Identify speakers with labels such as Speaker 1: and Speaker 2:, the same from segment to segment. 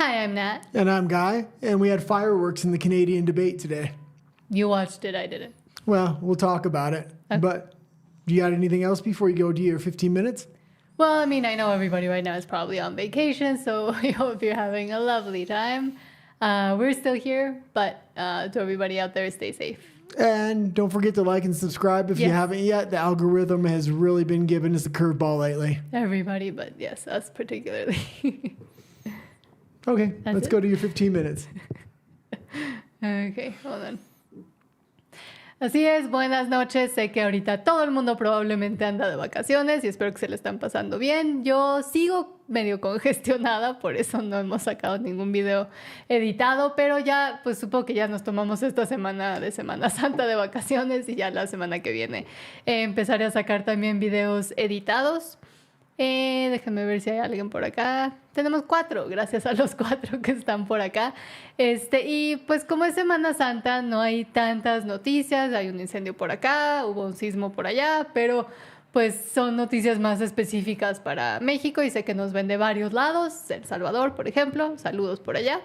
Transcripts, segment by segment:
Speaker 1: Hi, I'm Nat.
Speaker 2: And I'm Guy, and we had fireworks in the Canadian debate today.
Speaker 1: You watched it, I didn't.
Speaker 2: Well, we'll talk about it.
Speaker 1: Okay.
Speaker 2: But do you got anything else before you go to your 15 minutes?
Speaker 1: Well, I mean, I know everybody right now is probably on vacation, so I hope you're having a lovely time. We're still here, but to everybody out there, stay safe.
Speaker 2: And don't forget to like and subscribe if you haven't yet. The algorithm has really been giving us a curveball lately.
Speaker 1: Everybody, but yes, us particularly.
Speaker 2: Okay, let's go to your 15 minutes.
Speaker 1: Okay, hold on. Así es, buenas noches. Sé que ahorita todo el mundo probablemente anda de vacaciones y espero que se le están pasando bien. Yo sigo medio congestionada, por eso no hemos sacado ningún video editado, pero ya, pues supongo que ya nos tomamos esta semana de Semana Santa de vacaciones y ya la semana que viene empezaré a sacar también videos editados. Déjenme ver si hay alguien por acá. Tenemos 4, gracias a los 4 que están por acá. Y pues como es Semana Santa, no hay tantas noticias. Hay un incendio por acá, hubo un sismo por allá, pero pues son noticias más específicas para México y sé que nos ven de varios lados. El Salvador, por ejemplo, saludos por allá.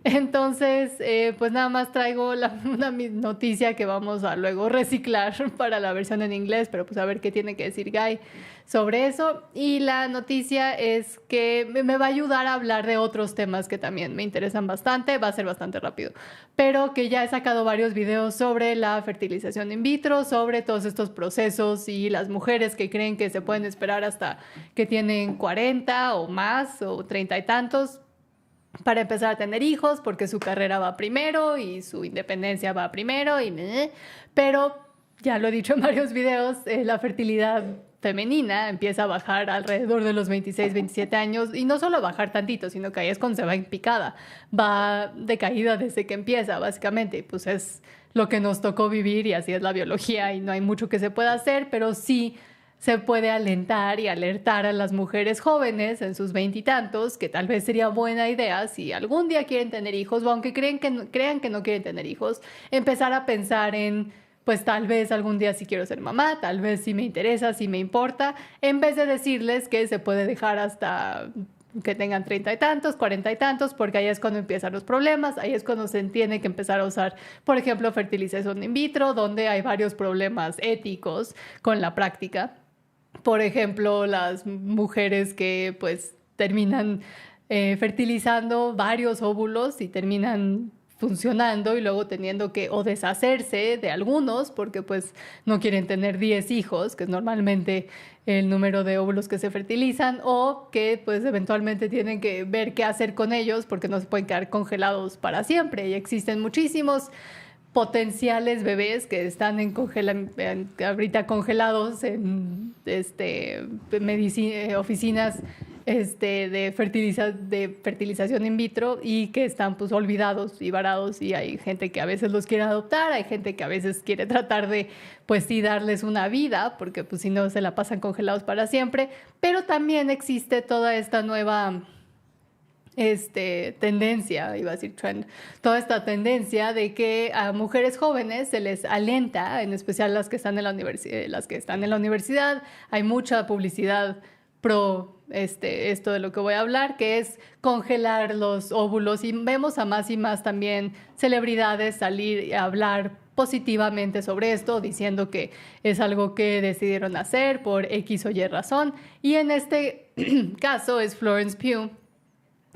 Speaker 1: Entonces, pues nada más traigo una noticia que vamos a luego reciclar para la versión en inglés, pero pues a ver qué tiene que decir Guy sobre eso. Y la noticia es que me va a ayudar a hablar de otros temas que también me interesan bastante, va a ser bastante rápido, pero que ya he sacado varios videos sobre la fertilización in vitro, sobre todos estos procesos y las mujeres que creen que se pueden esperar hasta que tienen 40 o más o 30 y tantos para empezar a tener hijos, porque su carrera va primero y su independencia va primero, pero ya lo he dicho en varios videos, la fertilidad femenina empieza a bajar alrededor de los 26, 27 años, y no solo bajar tantito, sino que ahí es cuando se va en picada, va de caída desde que empieza, básicamente, y pues es lo que nos tocó vivir y así es la biología y no hay mucho que se pueda hacer, pero sí se puede alentar y alertar a las mujeres jóvenes en sus veintitantos que tal vez sería buena idea si algún día quieren tener hijos o aunque crean que no quieren tener hijos, empezar a pensar en pues tal vez algún día sí quiero ser mamá, tal vez sí me interesa, sí me importa, en vez de decirles que se puede dejar hasta que tengan 30 y tantos, 40 y tantos, porque ahí es cuando empiezan los problemas, ahí es cuando se tiene que empezar a usar, por ejemplo, fertilización in vitro, donde hay varios problemas éticos con la práctica. Por ejemplo, las mujeres que pues terminan fertilizando varios óvulos y terminan funcionando y luego teniendo que o deshacerse de algunos porque pues no quieren tener 10 hijos, que es normalmente el número de óvulos que se fertilizan, o que pues eventualmente tienen que ver qué hacer con ellos porque no se pueden quedar congelados para siempre. Y existen muchísimos potenciales bebés que están ahorita congelados en oficinas de fertilización in vitro y que están pues olvidados y varados, y hay gente que a veces los quiere adoptar, hay gente que a veces quiere tratar de pues sí darles una vida porque pues si no se la pasan congelados para siempre, pero también existe toda esta nueva tendencia, iba a decir trend, toda esta tendencia de que a mujeres jóvenes se les alienta, en especial las que están en la universidad, hay mucha publicidad pro esto de lo que voy a hablar, que es congelar los óvulos, y vemos a más y más también celebridades salir a hablar positivamente sobre esto, diciendo que es algo que decidieron hacer por X o Y razón, y en este caso es Florence Pugh,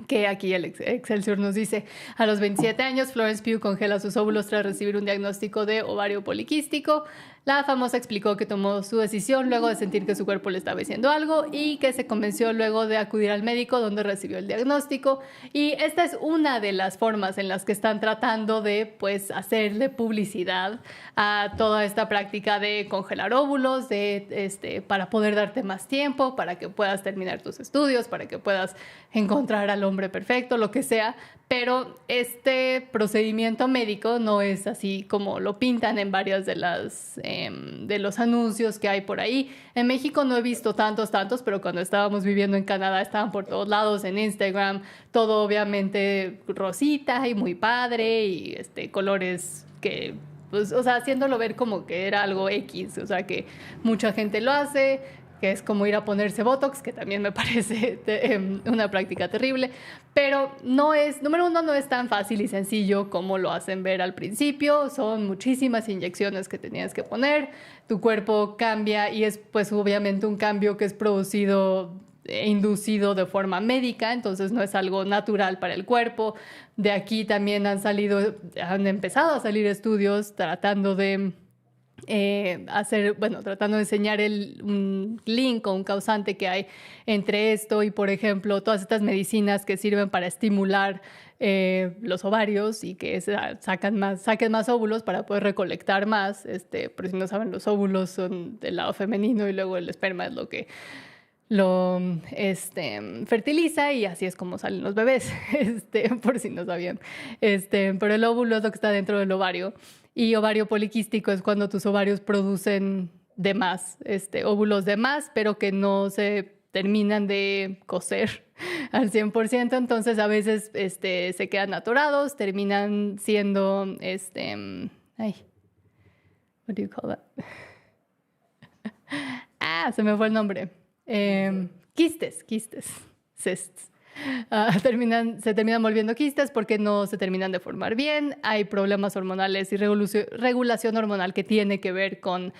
Speaker 1: que aquí el Excelsior nos dice: a los 27 años, Florence Pugh congela sus óvulos tras recibir un diagnóstico de ovario poliquístico. La famosa explicó que tomó su decisión luego de sentir que su cuerpo le estaba diciendo algo y que se convenció luego de acudir al médico donde recibió el diagnóstico. Y esta es una de las formas en las que están tratando de pues hacerle publicidad a toda esta práctica de congelar óvulos, para poder darte más tiempo, para que puedas terminar tus estudios, para que puedas encontrar al hombre perfecto, lo que sea. Pero este procedimiento médico no es así como lo pintan en varias de los anuncios que hay por ahí. En México no he visto tantos, pero cuando estábamos viviendo en Canadá estaban por todos lados en Instagram, todo obviamente rosita y muy padre y colores que, pues, o sea, haciéndolo ver como que era algo X, o sea, que mucha gente lo hace, que es como ir a ponerse Botox, que también me parece una práctica terrible, pero número uno, no es tan fácil y sencillo como lo hacen ver al principio. Son muchísimas inyecciones que te tienes que poner, tu cuerpo cambia y es pues obviamente un cambio que es producido e inducido de forma médica, entonces no es algo natural para el cuerpo. De aquí también han empezado a salir estudios tratando de tratando de enseñar un link o un causante que hay entre esto y, por ejemplo, todas estas medicinas que sirven para estimular los ovarios y que saquen más óvulos para poder recolectar más. Por si no saben, los óvulos son del lado femenino y luego el esperma es lo que lo fertiliza y así es como salen los bebés, por si no sabían. Pero el óvulo es lo que está dentro del ovario. Y ovario poliquístico es cuando tus ovarios producen de más, óvulos de más, pero que no se terminan de cocer al 100%. Entonces a veces se quedan atorados, terminan siendo, what do you call that? Se me fue el nombre. Quistes, cysts. Se terminan volviendo quistes porque no se terminan de formar bien. Hay problemas hormonales y regulación hormonal que tiene que ver con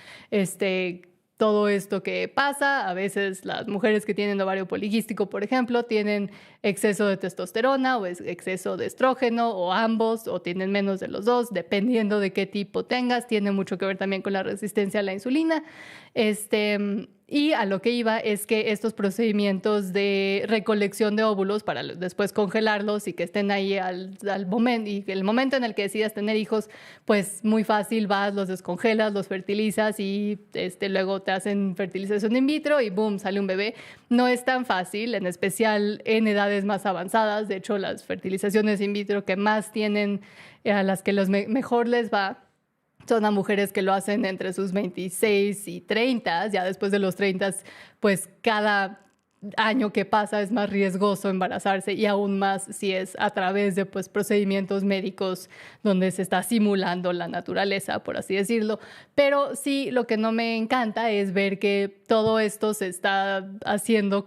Speaker 1: todo esto que pasa. A veces las mujeres que tienen ovario poliquístico, por ejemplo, tienen exceso de testosterona o exceso de estrógeno o ambos, o tienen menos de los dos, dependiendo de qué tipo tengas. Tiene mucho que ver también con la resistencia a la insulina. Y a lo que iba es que estos procedimientos de recolección de óvulos para después congelarlos y que estén ahí al momento, y el momento en el que decidas tener hijos, pues muy fácil, vas, los descongelas, los fertilizas y luego te hacen fertilización in vitro y boom, sale un bebé. No es tan fácil, en especial en edades más avanzadas. De hecho, las fertilizaciones in vitro que más tienen, a las que mejor les va, son a mujeres que lo hacen entre sus 26 y 30. Ya después de los 30, pues cada año que pasa es más riesgoso embarazarse, y aún más si es a través de procedimientos médicos donde se está simulando la naturaleza, por así decirlo. Pero sí, lo que no me encanta es ver que todo esto se está haciendo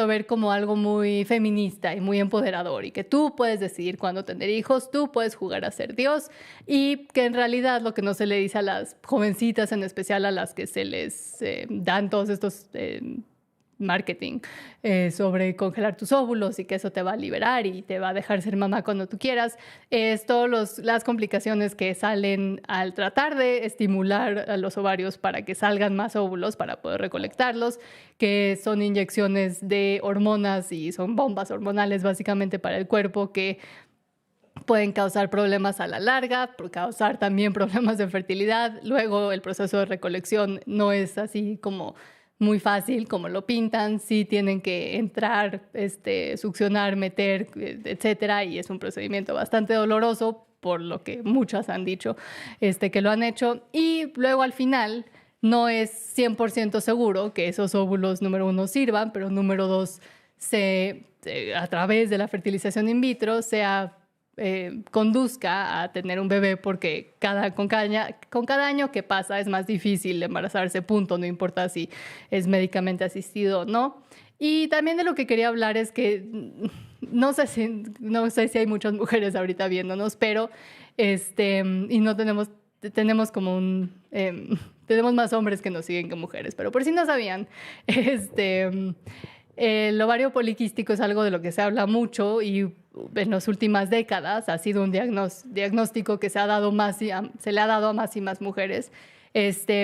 Speaker 1: ver como algo muy feminista y muy empoderador, y que tú puedes decidir cuándo tener hijos, tú puedes jugar a ser Dios, y que en realidad lo que no se le dice a las jovencitas, en especial a las que se les dan todos estos marketing sobre congelar tus óvulos y que eso te va a liberar y te va a dejar ser mamá cuando tú quieras, es todas las complicaciones que salen al tratar de estimular a los ovarios para que salgan más óvulos para poder recolectarlos, que son inyecciones de hormonas y son bombas hormonales básicamente para el cuerpo, que pueden causar problemas a la larga, causar también problemas de fertilidad. Luego el proceso de recolección no es así como muy fácil como lo pintan. Sí tienen que entrar, succionar, meter, etcétera, y es un procedimiento bastante doloroso, por lo que muchas han dicho que lo han hecho. Y luego al final no es 100% seguro que esos óvulos, número uno, sirvan, pero número dos, a través de la fertilización in vitro conduzca a tener un bebé, porque con cada año que pasa es más difícil embarazarse, punto, no importa si es médicamente asistido o no. Y también de lo que quería hablar es que no sé si hay muchas mujeres ahorita viéndonos, pero y no tenemos como tenemos más hombres que nos siguen que mujeres, pero por si no sabían, el ovario poliquístico es algo de lo que se habla mucho, y en las últimas décadas ha sido un diagnóstico que se le ha dado a más y más mujeres.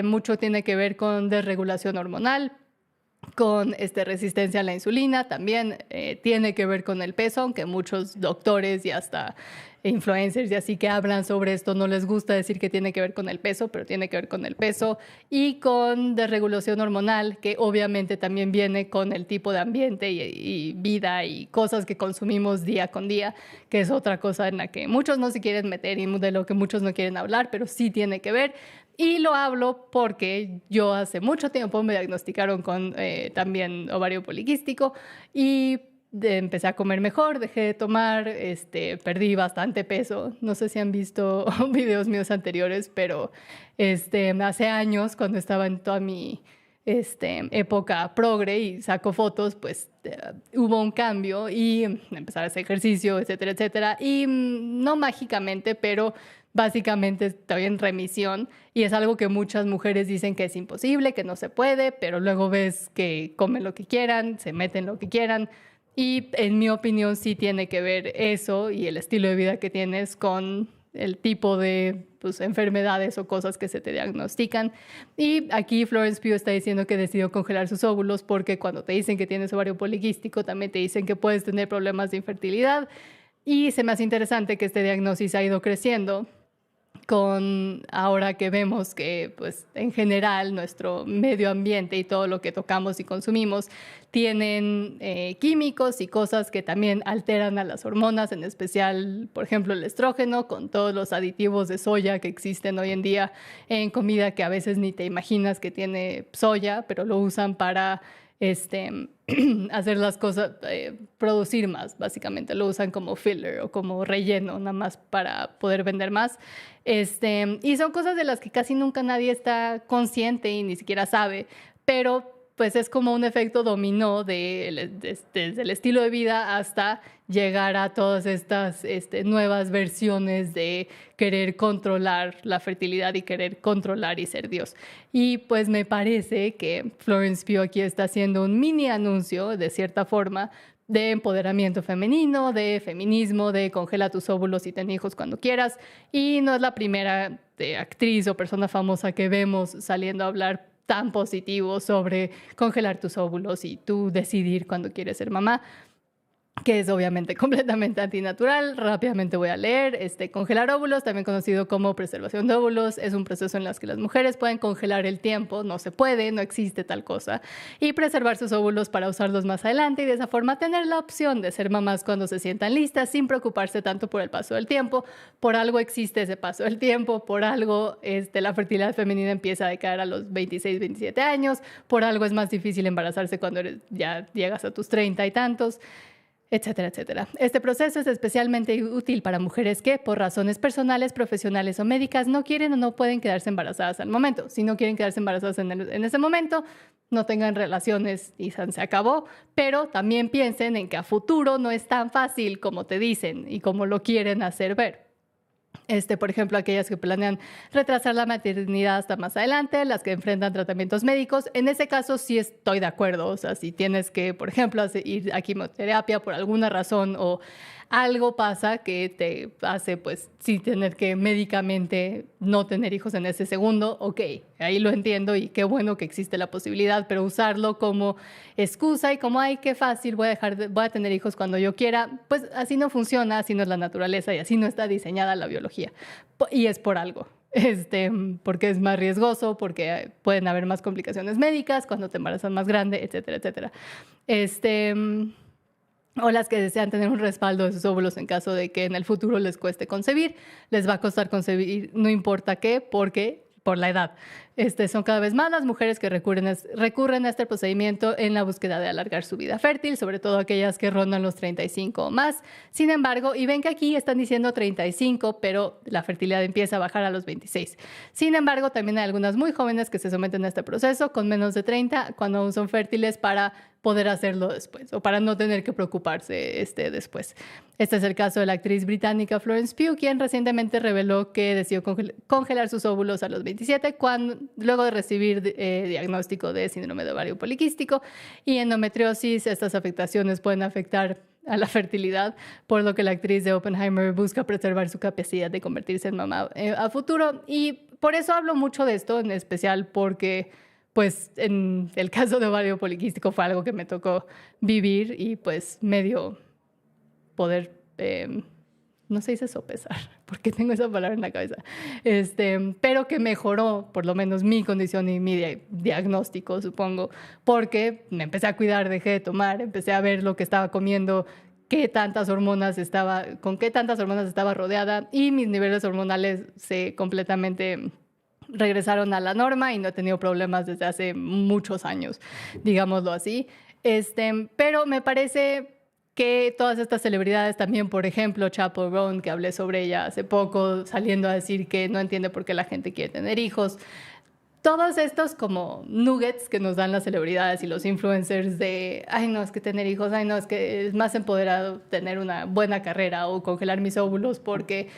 Speaker 1: Mucho tiene que ver con desregulación hormonal, con resistencia a la insulina, también tiene que ver con el peso, aunque muchos doctores y hasta influencers y así que hablan sobre esto no les gusta decir que tiene que ver con el peso, pero tiene que ver con el peso, y con desregulación hormonal, que obviamente también viene con el tipo de ambiente y vida y cosas que consumimos día con día, que es otra cosa en la que muchos no se quieren meter y de lo que muchos no quieren hablar, pero sí tiene que ver. Y lo hablo porque yo hace mucho tiempo me diagnosticaron con también ovario poliquístico, y empecé a comer mejor, dejé de tomar, perdí bastante peso. No sé si han visto videos míos anteriores, pero hace años, cuando estaba en toda mi época progre y saco fotos, pues hubo un cambio y empezar a hacer ejercicio, etcétera, etcétera. Y no mágicamente, pero básicamente estoy en remisión y es algo que muchas mujeres dicen que es imposible, que no se puede, pero luego ves que comen lo que quieran, se meten lo que quieran. Y en mi opinión sí tiene que ver eso y el estilo de vida que tienes con el tipo de enfermedades o cosas que se te diagnostican. Y aquí Florence Pugh está diciendo que decidió congelar sus óvulos porque cuando te dicen que tienes ovario poliquístico, también te dicen que puedes tener problemas de infertilidad. Y se me hace interesante que este diagnóstico ha ido creciendo con ahora que vemos que pues en general nuestro medio ambiente y todo lo que tocamos y consumimos tienen químicos y cosas que también alteran a las hormonas, en especial, por ejemplo, el estrógeno, con todos los aditivos de soya que existen hoy en día en comida que a veces ni te imaginas que tiene soya, pero lo usan para hacer las cosas, producir más, básicamente. Lo usan como filler o como relleno, nada más para poder vender más. Y son cosas de las que casi nunca nadie está consciente y ni siquiera sabe, pero pues es como un efecto dominó desde el estilo de vida hasta llegar a todas estas nuevas versiones de querer controlar la fertilidad y querer controlar y ser Dios. Y pues me parece que Florence Pugh aquí está haciendo un mini anuncio, de cierta forma, de empoderamiento femenino, de feminismo, de congela tus óvulos y ten hijos cuando quieras. Y no es la primera actriz o persona famosa que vemos saliendo a hablar tan positivo sobre congelar tus óvulos y tú decidir cuando quieres ser mamá, que es obviamente completamente antinatural. Rápidamente voy a leer. Congelar óvulos, también conocido como preservación de óvulos, es un proceso en el que las mujeres pueden congelar el tiempo, no se puede, no existe tal cosa, y preservar sus óvulos para usarlos más adelante y de esa forma tener la opción de ser mamás cuando se sientan listas sin preocuparse tanto por el paso del tiempo. Por algo existe ese paso del tiempo, por algo la fertilidad femenina empieza a decaer a los 26, 27 años, por algo es más difícil embarazarse cuando ya llegas a tus 30 y tantos, etcétera, etcétera. Este proceso es especialmente útil para mujeres que, por razones personales, profesionales o médicas, no quieren o no pueden quedarse embarazadas al momento. Si no quieren quedarse embarazadas en ese momento, no tengan relaciones y se acabó. Pero también piensen en que a futuro no es tan fácil como te dicen y como lo quieren hacer ver. Por ejemplo, aquellas que planean retrasar la maternidad hasta más adelante, las que enfrentan tratamientos médicos. En ese caso sí estoy de acuerdo. O sea, si tienes que, por ejemplo, ir a quimioterapia por alguna razón o algo pasa que te hace, pues, sí tener que médicamente no tener hijos en ese segundo, ok, ahí lo entiendo y qué bueno que existe la posibilidad, pero usarlo como excusa y como, ay, qué fácil, voy a tener hijos cuando yo quiera, pues así no funciona, así no es la naturaleza y así no está diseñada la biología. Y es por algo. Porque es más riesgoso, porque pueden haber más complicaciones médicas cuando te embarazas más grande, etcétera, etcétera. O las que desean tener un respaldo de sus óvulos en caso de que en el futuro les cueste concebir. Les va a costar concebir, no importa qué, porque por la edad. Son cada vez más las mujeres que recurren a este procedimiento en la búsqueda de alargar su vida fértil, sobre todo aquellas que rondan los 35 o más. Sin embargo, y ven que aquí están diciendo 35, pero la fertilidad empieza a bajar a los 26. Sin embargo, también hay algunas muy jóvenes que se someten a este proceso con menos de 30 cuando aún son fértiles para poder hacerlo después o para no tener que preocuparse después. Este es el caso de la actriz británica Florence Pugh, quien recientemente reveló que decidió congelar sus óvulos a los 27 luego de recibir diagnóstico de síndrome de ovario poliquístico y endometriosis. Estas afectaciones pueden afectar a la fertilidad, por lo que la actriz de Oppenheimer busca preservar su capacidad de convertirse en mamá a futuro. Y por eso hablo mucho de esto, en especial porque pues en el caso de ovario poliquístico fue algo que me tocó vivir y pues medio poder, no se dice sopesar, porque tengo esa palabra en la cabeza, pero que mejoró por lo menos mi condición y mi diagnóstico, supongo, porque me empecé a cuidar, dejé de tomar, empecé a ver lo que estaba comiendo, con qué tantas hormonas estaba rodeada y mis niveles hormonales se completamente regresaron a la norma y no he tenido problemas desde hace muchos años, digámoslo así. Pero me parece que todas estas celebridades también, por ejemplo, Chappell Roan, que hablé sobre ella hace poco, saliendo a decir que no entiende por qué la gente quiere tener hijos, todos estos como nuggets que nos dan las celebridades y los influencers de, ay, no, es que tener hijos, ay, no, es que es más empoderado tener una buena carrera o congelar mis óvulos porque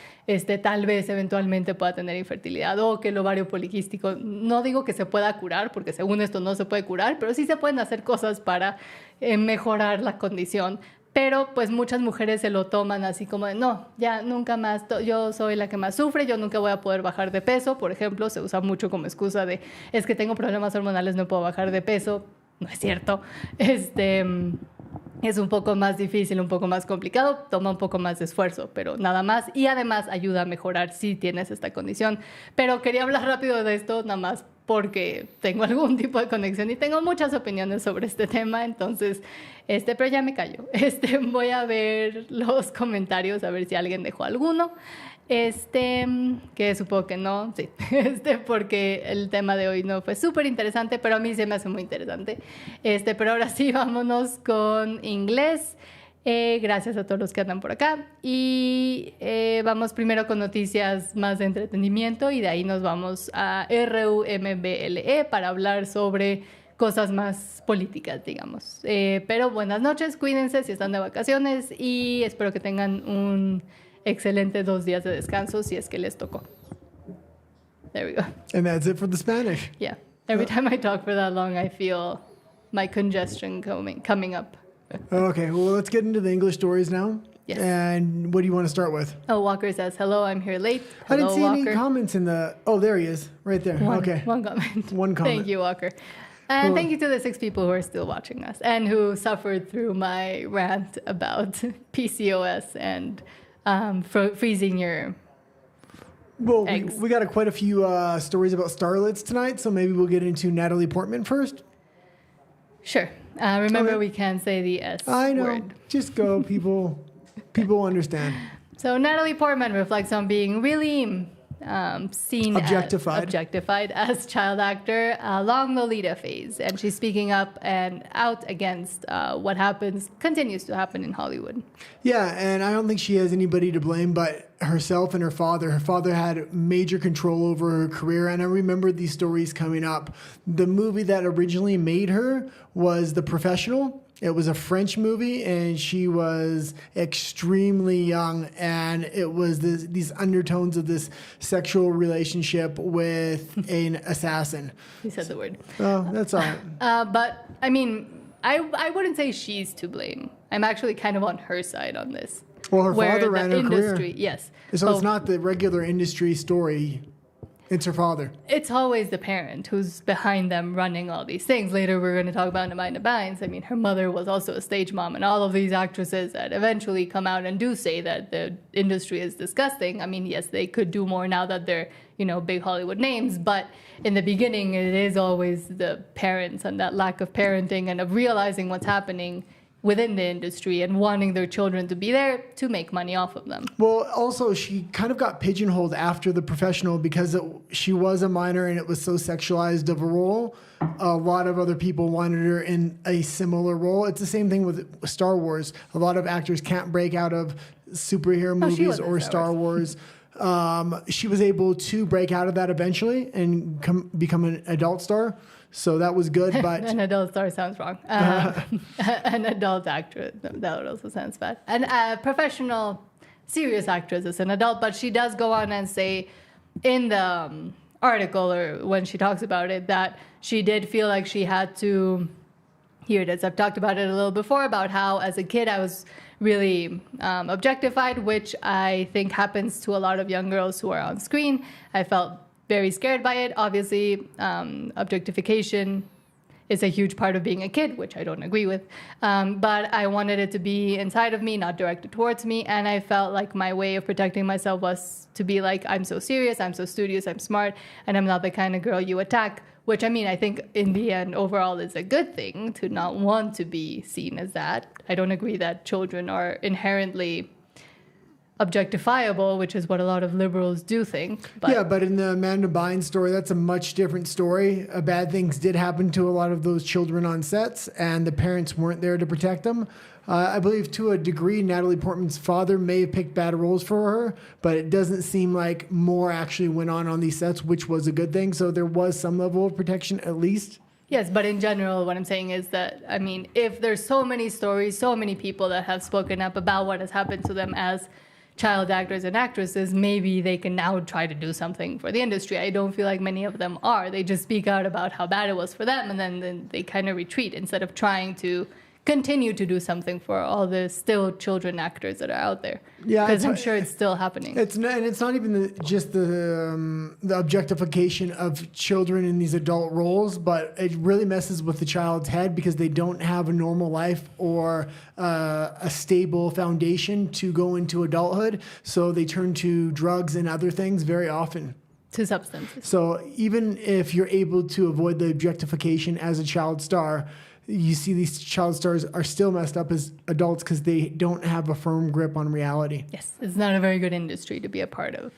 Speaker 1: tal vez eventualmente pueda tener infertilidad o que el ovario poliquístico, no digo que se pueda curar porque según esto no se puede curar, pero sí se pueden hacer cosas para mejorar la condición. Pero pues muchas mujeres se lo toman así como de, no, ya nunca más, yo soy la que más sufre, yo nunca voy a poder bajar de peso. Por ejemplo, se usa mucho como excusa de, es que tengo problemas hormonales, no puedo bajar de peso. No es cierto. Es un poco más difícil, un poco más complicado, toma un poco más de esfuerzo, pero nada más. Y además ayuda a mejorar si tienes esta condición. Pero quería hablar rápido de esto, nada más porque tengo algún tipo de conexión y tengo muchas opiniones sobre este tema, entonces, pero ya me callo. Voy a ver los comentarios, a ver si alguien dejó alguno. Que supongo que no, sí, porque el tema de hoy no fue súper interesante, pero a mí se me hace muy interesante. Pero ahora sí, vámonos con inglés. Gracias a todos los que andan por acá. Y vamos primero con noticias más de entretenimiento y de ahí nos vamos a RUMBLE para hablar sobre cosas más políticas, digamos. Pero buenas noches, cuídense si están de vacaciones y espero que tengan un excelente 2 días de descanso si es que les tocó. There we go.
Speaker 2: And that's it for the Spanish.
Speaker 1: Yeah. Every time I talk for that long, I feel my congestion coming up.
Speaker 2: Okay, well, let's get into the English stories now.
Speaker 1: Yes.
Speaker 2: And what do you want to start with?
Speaker 1: Oh, Walker says, hello, I'm here late.
Speaker 2: I didn't
Speaker 1: Hello,
Speaker 2: see
Speaker 1: Walker.
Speaker 2: any comments in the... Oh, there he is, right there. Okay.
Speaker 1: One comment.
Speaker 2: One comment.
Speaker 1: Thank you, Walker. And thank you to the 6 people who are still watching us and who suffered through my rant about PCOS and freezing your
Speaker 2: Well,
Speaker 1: eggs.
Speaker 2: we got quite a few stories about starlets tonight, so maybe we'll get into Natalie Portman first.
Speaker 1: Sure. Remember,
Speaker 2: Okay.
Speaker 1: we can't say the S
Speaker 2: I know.
Speaker 1: word.
Speaker 2: Just go, people. People understand.
Speaker 1: So Natalie Portman reflects on being really seen objectified as child actor along the Lolita phase, and she's speaking up and out against what continues to happen in Hollywood.
Speaker 2: Yeah, and I don't think she has anybody to blame but herself and her father. Her father had major control over her career, and I remember these stories coming up. The movie that originally made her was The Professional. It was a French movie, and she was extremely young, and it was these undertones of this sexual relationship with an assassin.
Speaker 1: You said the word.
Speaker 2: Oh, that's all right.
Speaker 1: But, I mean, I wouldn't say she's to blame. I'm actually kind of on her side on this.
Speaker 2: Well, her
Speaker 1: Where
Speaker 2: father
Speaker 1: the
Speaker 2: ran her
Speaker 1: industry,
Speaker 2: career.
Speaker 1: yes.
Speaker 2: So it's not the regular industry story. It's her father.
Speaker 1: It's always the parent who's behind them running all these things. Later, we're going to talk about Amanda Bynes. I mean, her mother was also a stage mom, and all of these actresses that eventually come out and do say that the industry is disgusting. I mean, yes, they could do more now that they're, big Hollywood names, but in the beginning, it is always the parents and that lack of parenting and of realizing what's happening within the industry and wanting their children to be there to make money off of them.
Speaker 2: Well, also, she kind of got pigeonholed after The Professional because she was a minor and it was so sexualized of a role. A lot of other people wanted her in a similar role. It's the same thing with Star Wars. A lot of actors can't break out of superhero movies or Star Wars. She was able to break out of that eventually and become an adult star. So that was good, but...
Speaker 1: An adult star sounds wrong. An adult actress, that also sounds bad. And a professional, serious actress is an adult, but she does go on and say in the article or when she talks about it that she did feel like she had to... Here it is. I've talked about it a little before about how as a kid I was really objectified, which I think happens to a lot of young girls who are on screen. I felt very scared by it. Obviously, objectification is a huge part of being a kid, which I don't agree with. But I wanted it to be inside of me, not directed towards me. And I felt like my way of protecting myself was to be like, I'm so serious, I'm so studious, I'm smart, and I'm not the kind of girl you attack. Which, I mean, I think in the end, overall, is a good thing to not want to be seen as that. I don't agree that children are inherently objectifiable, which is what a lot of liberals do think. But
Speaker 2: but in the Amanda Bynes story, that's a much different story. Bad things did happen to a lot of those children on sets, and the parents weren't there to protect them. I believe to a degree, Natalie Portman's father may have picked bad roles for her, but it doesn't seem like more actually went on these sets, which was a good thing. So there was some level of protection at least.
Speaker 1: Yes, but in general, what I'm saying is that, I mean, if there's so many stories, so many people that have spoken up about what has happened to them as child actors and actresses, maybe they can now try to do something for the industry. I don't feel like many of them are. They just speak out about how bad it was for them, and then they kind of retreat instead of trying to continue to do something for all the still children actors that are out there.
Speaker 2: Yeah,
Speaker 1: because I'm sure it's still happening.
Speaker 2: It's not even just the objectification of children in these adult roles, but it really messes with the child's head because they don't have a normal life or a stable foundation to go into adulthood. So they turn to drugs and other things very often.
Speaker 1: To substances.
Speaker 2: So even if you're able to avoid the objectification as a child star, you see these child stars are still messed up as adults because they don't have a firm grip on reality.
Speaker 1: Yes, it's not a very good industry to be a part of.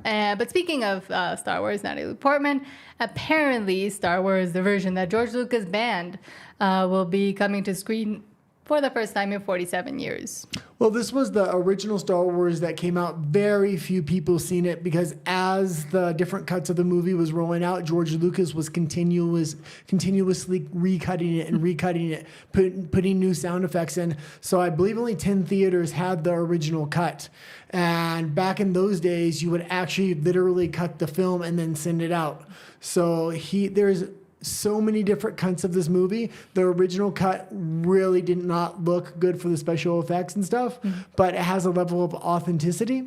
Speaker 1: But speaking of Star Wars, Natalie Portman, apparently Star Wars, the version that George Lucas banned, will be coming to screen for the first time in 47 years.
Speaker 2: Well, this was the original Star Wars that came out. Very few people seen it because as the different cuts of the movie was rolling out, George Lucas was continuously recutting it, putting new sound effects in. So I believe only 10 theaters had the original cut. And back in those days, you would actually literally cut the film and then send it out. So there's so many different cuts of this movie. The original cut really did not look good for the special effects and stuff, but it has a level of authenticity.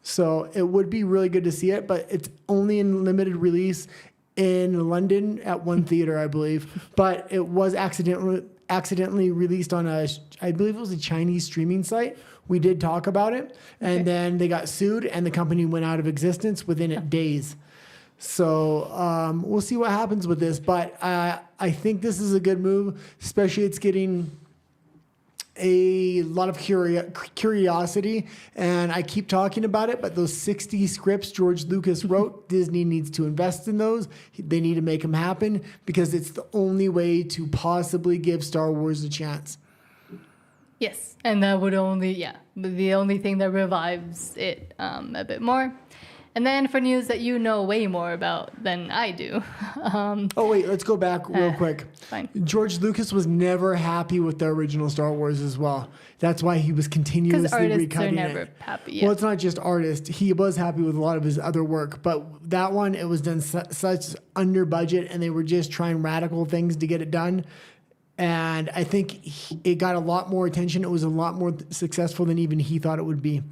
Speaker 2: So it would be really good to see it, but it's only in limited release in London at one theater, I believe. But it was accidentally released on I believe it was a Chinese streaming site. We did talk about it, and then they got sued, and the company went out of existence within days. So we'll see what happens with this, but I think this is a good move, especially it's getting a lot of curiosity, and I keep talking about it, but those 60 scripts George Lucas wrote, Disney needs to invest in those. They need to make them happen because it's the only way to possibly give Star Wars a chance.
Speaker 1: Yes, and that would the only thing that revives it a bit more. And then for news that you know way more about than I do.
Speaker 2: Let's go back real quick.
Speaker 1: Fine.
Speaker 2: George Lucas was never happy with the original Star Wars as well. That's why he was continuously recutting it.
Speaker 1: Because artists are never happy. Yeah.
Speaker 2: Well, it's not just artists. He was happy with a lot of his other work, but that one, it was done such under budget, and they were just trying radical things to get it done. And I think it got a lot more attention. It was a lot more successful than even he thought it would be.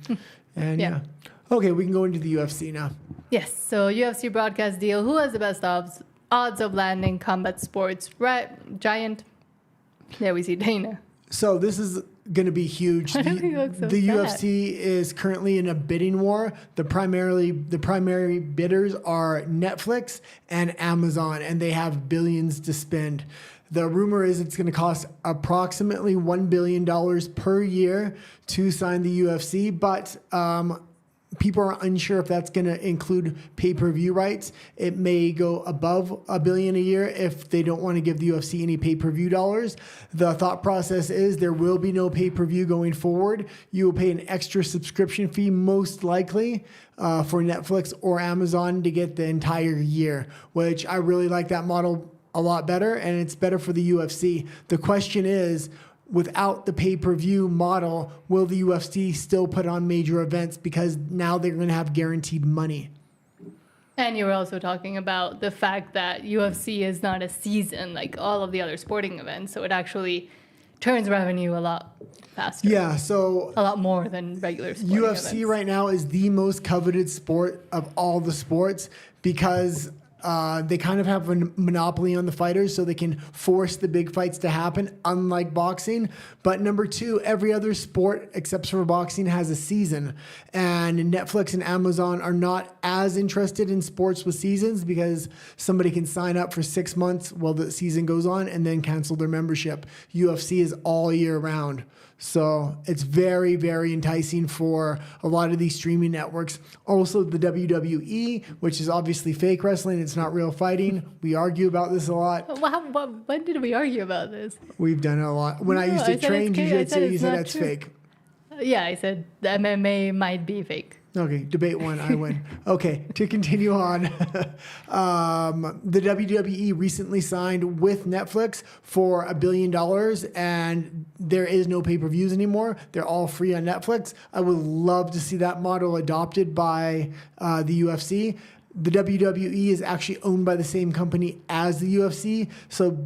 Speaker 2: And yeah. Okay, we can go into the UFC now.
Speaker 1: Yes, so UFC broadcast deal. Who has the best odds of landing combat sports? Right, giant. There we see Dana.
Speaker 2: So this is going to be huge.
Speaker 1: Why do we look so
Speaker 2: the
Speaker 1: sad?
Speaker 2: UFC is currently in a bidding war. The primary bidders are Netflix and Amazon, and they have billions to spend. The rumor is it's going to cost approximately $1 billion per year to sign the UFC, but people are unsure if that's going to include pay-per-view rights. It may go above $1 billion a year if they don't want to give the UFC any pay-per-view dollars. The thought process is there will be no pay-per-view going forward. You will pay an extra subscription fee, most likely, for Netflix or Amazon to get the entire year, which I really like that model a lot better, and it's better for the UFC. The question is, without the pay-per-view model, will the UFC still put on major events because now they're going to have guaranteed money?
Speaker 1: And you were also talking about the fact that UFC is not a season like all of the other sporting events, so it actually turns revenue a lot faster.
Speaker 2: Yeah, so
Speaker 1: a lot more than regular sporting
Speaker 2: UFC
Speaker 1: events.
Speaker 2: right now is the most coveted sport of all the sports because they kind of have a monopoly on the fighters, so they can force the big fights to happen, unlike boxing. But number two, every other sport except for boxing has a season. And Netflix and Amazon are not as interested in sports with seasons because somebody can sign up for 6 months while the season goes on and then cancel their membership. UFC is all year round. So it's very, very enticing for a lot of these streaming networks. Also, the WWE, which is obviously fake wrestling. It's not real fighting. We argue about this a lot.
Speaker 1: When did we argue about this?
Speaker 2: We've done it a lot. When I used to train jiu-jitsu, you said that's fake.
Speaker 1: Yeah, I said the MMA might be fake.
Speaker 2: Okay, debate one, I win. Okay, to continue on, the WWE recently signed with Netflix for $1 billion, and there is no pay-per-views anymore. They're all free on Netflix. I would love to see that model adopted by the UFC. The WWE is actually owned by the same company as the UFC, so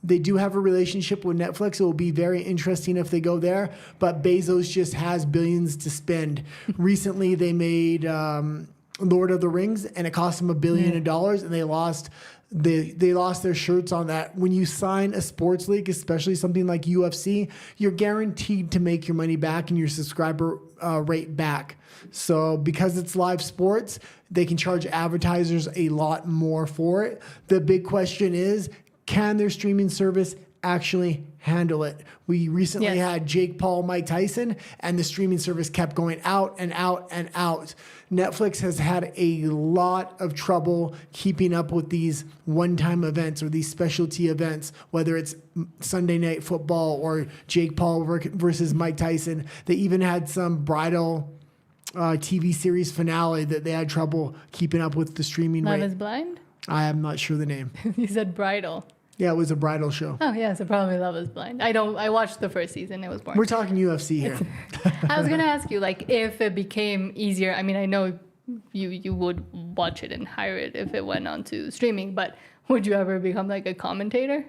Speaker 2: they do have a relationship with Netflix. It will be very interesting if they go there. But Bezos just has billions to spend. Recently, they made Lord of the Rings, and it cost them $1 billion, and they lost their shirts on that. When you sign a sports league, especially something like UFC, you're guaranteed to make your money back and your subscriber rate back. So because it's live sports, they can charge advertisers a lot more for it. The big question is, can their streaming service actually handle it? We recently had Jake Paul, Mike Tyson, and the streaming service kept going out and out and out. Netflix has had a lot of trouble keeping up with these one-time events or these specialty events, whether it's Sunday Night Football or Jake Paul versus Mike Tyson. They even had some bridal TV series finale that they had trouble keeping up with the streaming rate.
Speaker 1: Love is Blind?
Speaker 2: I am not sure the name.
Speaker 1: You said bridal.
Speaker 2: Yeah, it was a bridal show.
Speaker 1: Oh, yeah, so probably Love is Blind. I watched the first season. It was boring.
Speaker 2: We're talking UFC here.
Speaker 1: I was going to ask you, like, if it became easier. I mean, I know you would watch it and hire it if it went on to streaming, but would you ever become, like, a commentator?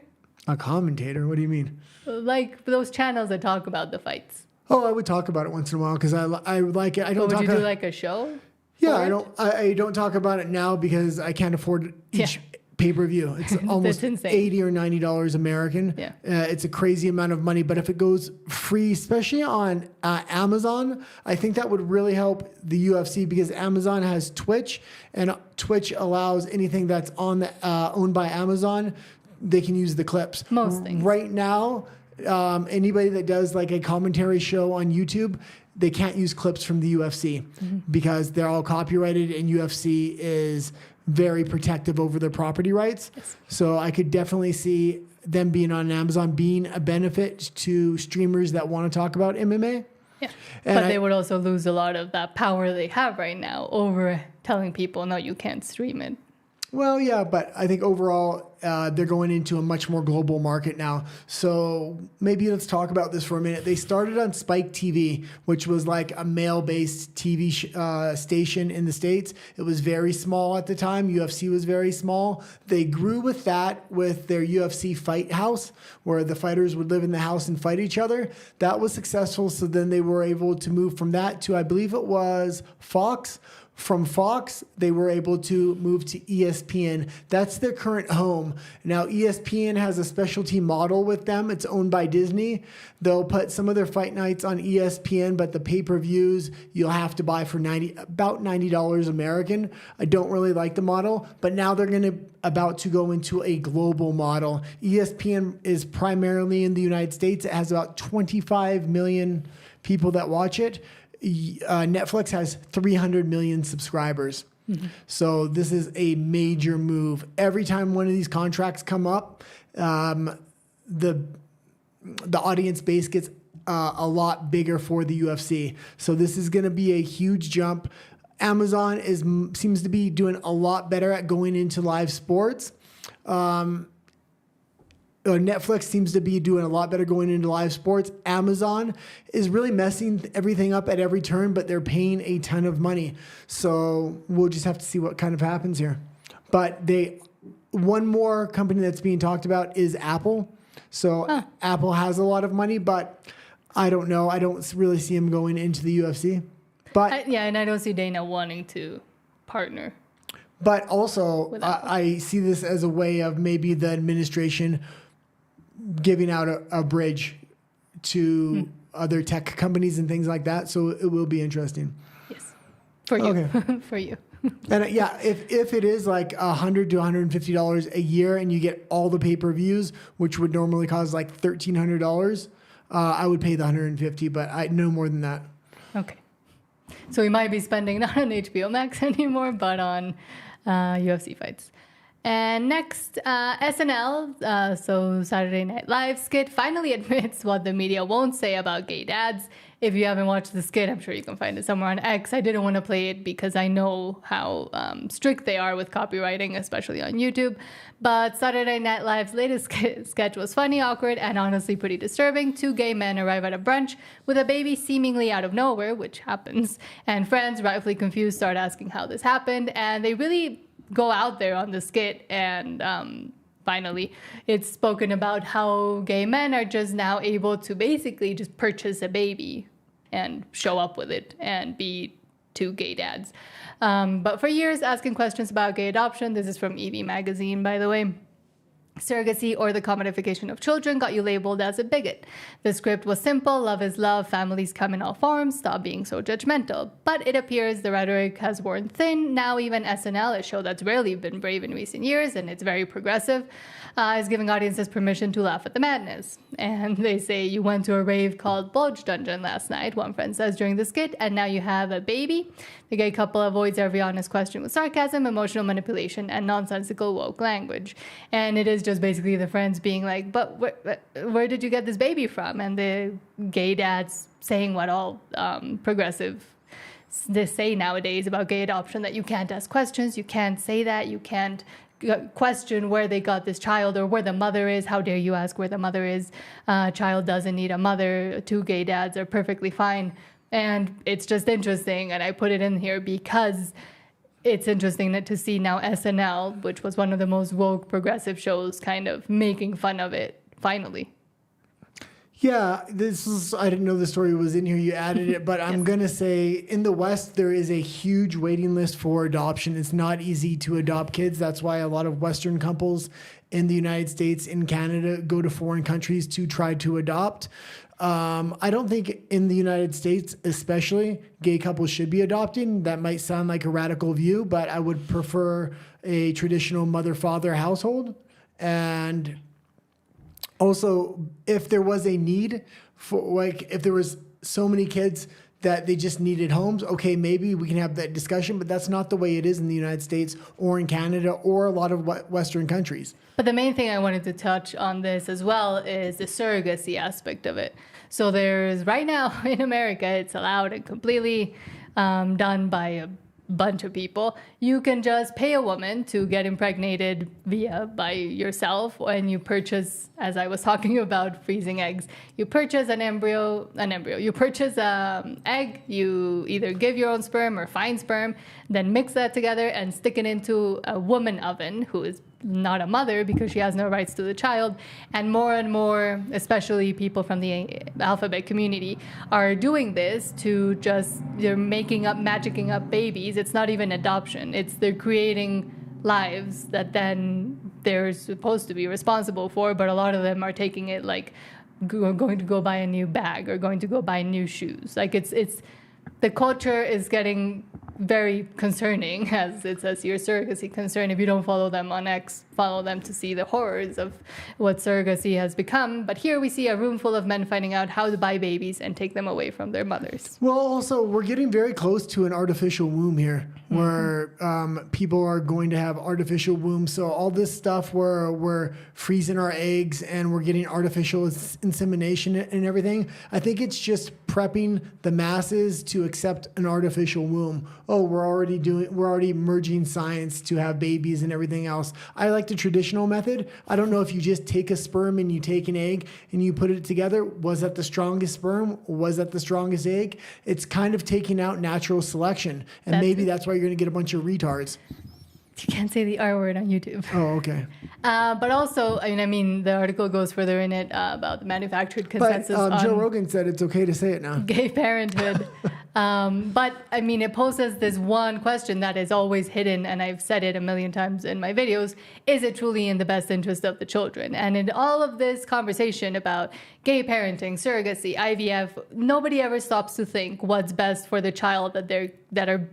Speaker 2: A commentator? What do you mean?
Speaker 1: Like those channels that talk about the fights.
Speaker 2: Oh, I would talk about it once in a while because I like it. I don't.
Speaker 1: But would you do like a show?
Speaker 2: Yeah, I don't talk about it now because I can't afford each pay-per-view. It's almost $80 or $90 American.
Speaker 1: Yeah.
Speaker 2: It's a crazy amount of money, but if it goes free, especially on Amazon, I think that would really help the UFC because Amazon has Twitch, and Twitch allows anything that's on the owned by Amazon, they can use the clips.
Speaker 1: Most things.
Speaker 2: Right now, anybody that does like a commentary show on YouTube, they can't use clips from the UFC because they're all copyrighted, and UFC is very protective over their property rights.
Speaker 1: Yes.
Speaker 2: So I could definitely see them being on Amazon being a benefit to streamers that want to talk about MMA.
Speaker 1: Yeah. But they would also lose a lot of that power they have right now over telling people, no, you can't stream it.
Speaker 2: Well, yeah, but I think overall they're going into a much more global market now. So maybe let's talk about this for a minute. They started on Spike TV, which was like a male-based TV station in the States. It was very small at the time. UFC was very small. They grew with that with their UFC Fight House, where the fighters would live in the house and fight each other. That was successful, so then they were able to move from that to, I believe it was Fox. From Fox, they were able to move to ESPN. That's their current home. Now, ESPN has a specialty model with them. It's owned by Disney. They'll put some of their fight nights on ESPN, but the pay-per-views you'll have to buy for about $90 American. I don't really like the model, but now they're about to go into a global model. ESPN is primarily in the United States. It has about 25 million people that watch it. Netflix has 300 million subscribers. So this is a major move. Every time one of these contracts come up, the audience base gets a lot bigger for the UFC. So this is going to be a huge jump. Amazon seems to be doing a lot better at going into live sports. Netflix seems to be doing a lot better going into live sports. Amazon is really messing everything up at every turn, but they're paying a ton of money. So we'll just have to see what kind of happens here. But one more company that's being talked about is Apple. So Apple has a lot of money, but I don't know. I don't really see them going into the UFC. But
Speaker 1: and I don't see Dana wanting to partner.
Speaker 2: But also, I see this as a way of maybe the administration giving out a bridge to other tech companies and things like that. So it will be interesting.
Speaker 1: Yes. For you. Okay. For you.
Speaker 2: And if it is like $100 to $150 a year and you get all the pay-per-views, which would normally cost like $1,300, I would pay the $150, but I no more than that.
Speaker 1: Okay. So we might be spending not on HBO Max anymore, but on UFC fights. And next, SNL, so Saturday Night Live skit, finally admits what the media won't say about gay dads. If you haven't watched the skit, I'm sure you can find it somewhere on X. I didn't want to play it because I know how strict they are with copywriting, especially on YouTube. But Saturday Night Live's latest sketch was funny, awkward, and honestly pretty disturbing. Two gay men arrive at a brunch with a baby seemingly out of nowhere, which happens. And friends, rightfully confused, start asking how this happened. And they really go out there on the skit, and finally it's spoken about how gay men are just now able to basically just purchase a baby and show up with it and be two gay dads. But for years, asking questions about gay adoption, this is from EV Magazine, by the way, surrogacy or the commodification of children got you labeled as a bigot. The script was simple: love is love, families come in all forms, stop being so judgmental. But it appears the rhetoric has worn thin. Now even SNL, a show that's rarely been brave in recent years, and it's very progressive, is giving audiences permission to laugh at the madness. And they say, you went to a rave called Bulge Dungeon last night, one friend says during the skit, and now you have a baby. The gay couple avoids every honest question with sarcasm, emotional manipulation, and nonsensical woke language. And it is just basically the friends being like, but where did you get this baby from? And the gay dads saying what all progressive they say nowadays about gay adoption, that you can't ask questions, you can't say that, you can't question where they got this child or where the mother is. How dare you ask where the mother is? Child doesn't need a mother. Two gay dads are perfectly fine. And it's just interesting, and I put it in here because it's interesting to see now SNL, which was one of the most woke progressive shows, kind of making fun of it, finally.
Speaker 2: Yeah, I didn't know the story was in here. You added it, but I'm going to say in the West, there is a huge waiting list for adoption. It's not easy to adopt kids. That's why a lot of Western couples in the United States, in Canada, go to foreign countries to try to adopt. I don't think in the United States, especially, gay couples should be adopting. That might sound like a radical view, but I would prefer a traditional mother-father household. And also, if there was a need for, like, if there was so many kids that they just needed homes, okay, maybe we can have that discussion, but that's not the way it is in the United States or in Canada or a lot of Western countries.
Speaker 1: But the main thing I wanted to touch on this as well is the surrogacy aspect of it. So there's, right now in America, it's allowed and completely done by a bunch of people. You can just pay a woman to get impregnated by yourself, and you purchase, as I was talking about freezing eggs, you purchase an embryo, you purchase an egg, you either give your own sperm or find sperm, then mix that together and stick it into a woman oven who is not a mother because she has no rights to the child. And more, especially people from the alphabet community, are doing this to just, they're magicking up babies. It's not even adoption. They're creating lives that then they're supposed to be responsible for, but a lot of them are taking it like going to go buy a new bag or going to go buy new shoes. Like it's the culture is getting very concerning, as it says here, surrogacy concern. If you don't follow them on X, follow them to see the horrors of what surrogacy has become. But here we see a room full of men finding out how to buy babies and take them away from their mothers.
Speaker 2: Well, also, we're getting very close to an artificial womb here, where people are going to have artificial wombs. So all this stuff where we're freezing our eggs and we're getting artificial insemination and everything, I think it's just prepping the masses to accept an artificial womb. Oh, we're already merging science to have babies and everything else. I like the traditional method. I don't know if you just take a sperm and you take an egg and you put it together. Was that the strongest sperm? Was that the strongest egg? It's kind of taking out natural selection. And maybe that's why you're going to get a bunch of retards.
Speaker 1: You can't say the R word on YouTube.
Speaker 2: Oh, okay.
Speaker 1: But also, I mean, the article goes further in it about the manufactured consensus
Speaker 2: but, Joe Rogan said it's okay to say it now.
Speaker 1: Gay parenthood. But, I mean, it poses this one question that is always hidden, and I've said it a million times in my videos: is it truly in the best interest of the children? And in all of this conversation about gay parenting, surrogacy, IVF, nobody ever stops to think what's best for the child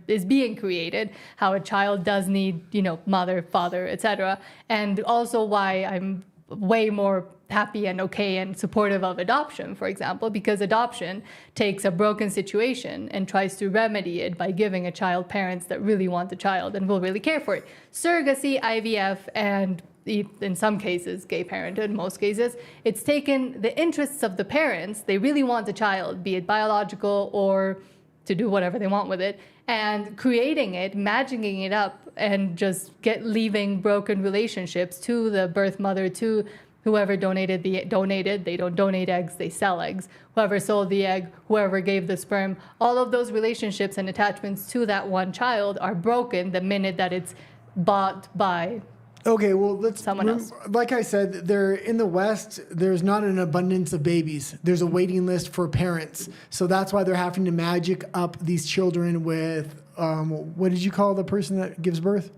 Speaker 1: is being created, how a child does need, mother, father, etc. And also why I'm way more happy and okay and supportive of adoption, for example, because adoption takes a broken situation and tries to remedy it by giving a child parents that really want the child and will really care for it. Surrogacy, IVF, and in some cases, gay parenthood, in most cases, it's taken the interests of the parents. They really want the child, be it biological or to do whatever they want with it, and creating it, magicking it up, and just leaving broken relationships to the birth mother, to whoever donated. They don't donate eggs, they sell eggs. Whoever sold the egg, whoever gave the sperm, all of those relationships and attachments to that one child are broken the minute that it's bought by
Speaker 2: Okay, well,
Speaker 1: someone else.
Speaker 2: Like I said, in the West, there's not an abundance of babies. There's a waiting list for parents. So that's why they're having to magic up these children with, what did you call the person that gives birth?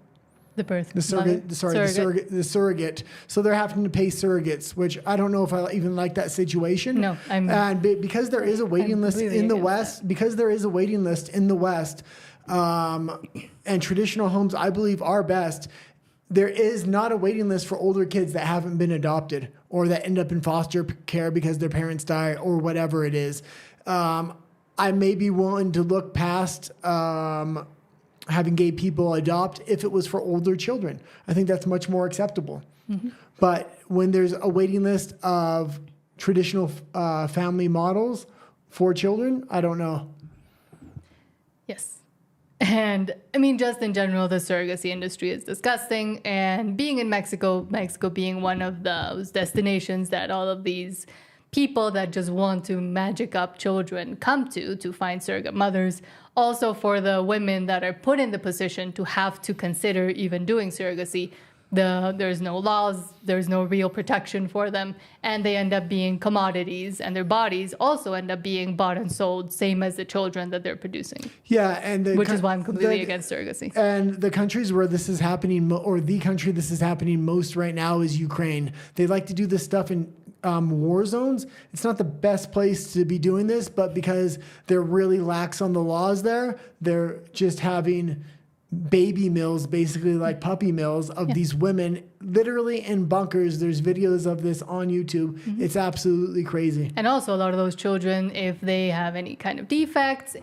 Speaker 1: The
Speaker 2: surrogate. So they're having to pay surrogates, which I don't know if I even like that situation.
Speaker 1: No,
Speaker 2: because there is a waiting list in the West, and traditional homes, I believe, are best. There is not a waiting list for older kids that haven't been adopted or that end up in foster care because their parents die or whatever it is. I may be willing to look past having gay people adopt if it was for older children. I think that's much more acceptable. Mm-hmm. But when there's a waiting list of traditional family models for children, I don't know.
Speaker 1: Yes. And I mean, just in general, the surrogacy industry is disgusting. And being in Mexico being one of those destinations that all of these people that just want to magic up children come to find surrogate mothers. Also for the women that are put in the position to have to consider even doing surrogacy, there's no laws, there's no real protection for them, and they end up being commodities, and their bodies also end up being bought and sold, same as the children that they're producing.
Speaker 2: Yeah, and
Speaker 1: which is why I'm completely against surrogacy.
Speaker 2: And the countries where this is happening, or the country this is happening most right now, is Ukraine. They like to do this stuff in war zones. It's not the best place to be doing this, but because they're really lax on the laws there, they're just having baby mills, basically like puppy mills of these women literally in bunkers. There's videos of this on YouTube. Mm-hmm. It's absolutely crazy.
Speaker 1: And also a lot of those children, if they have any kind of defects,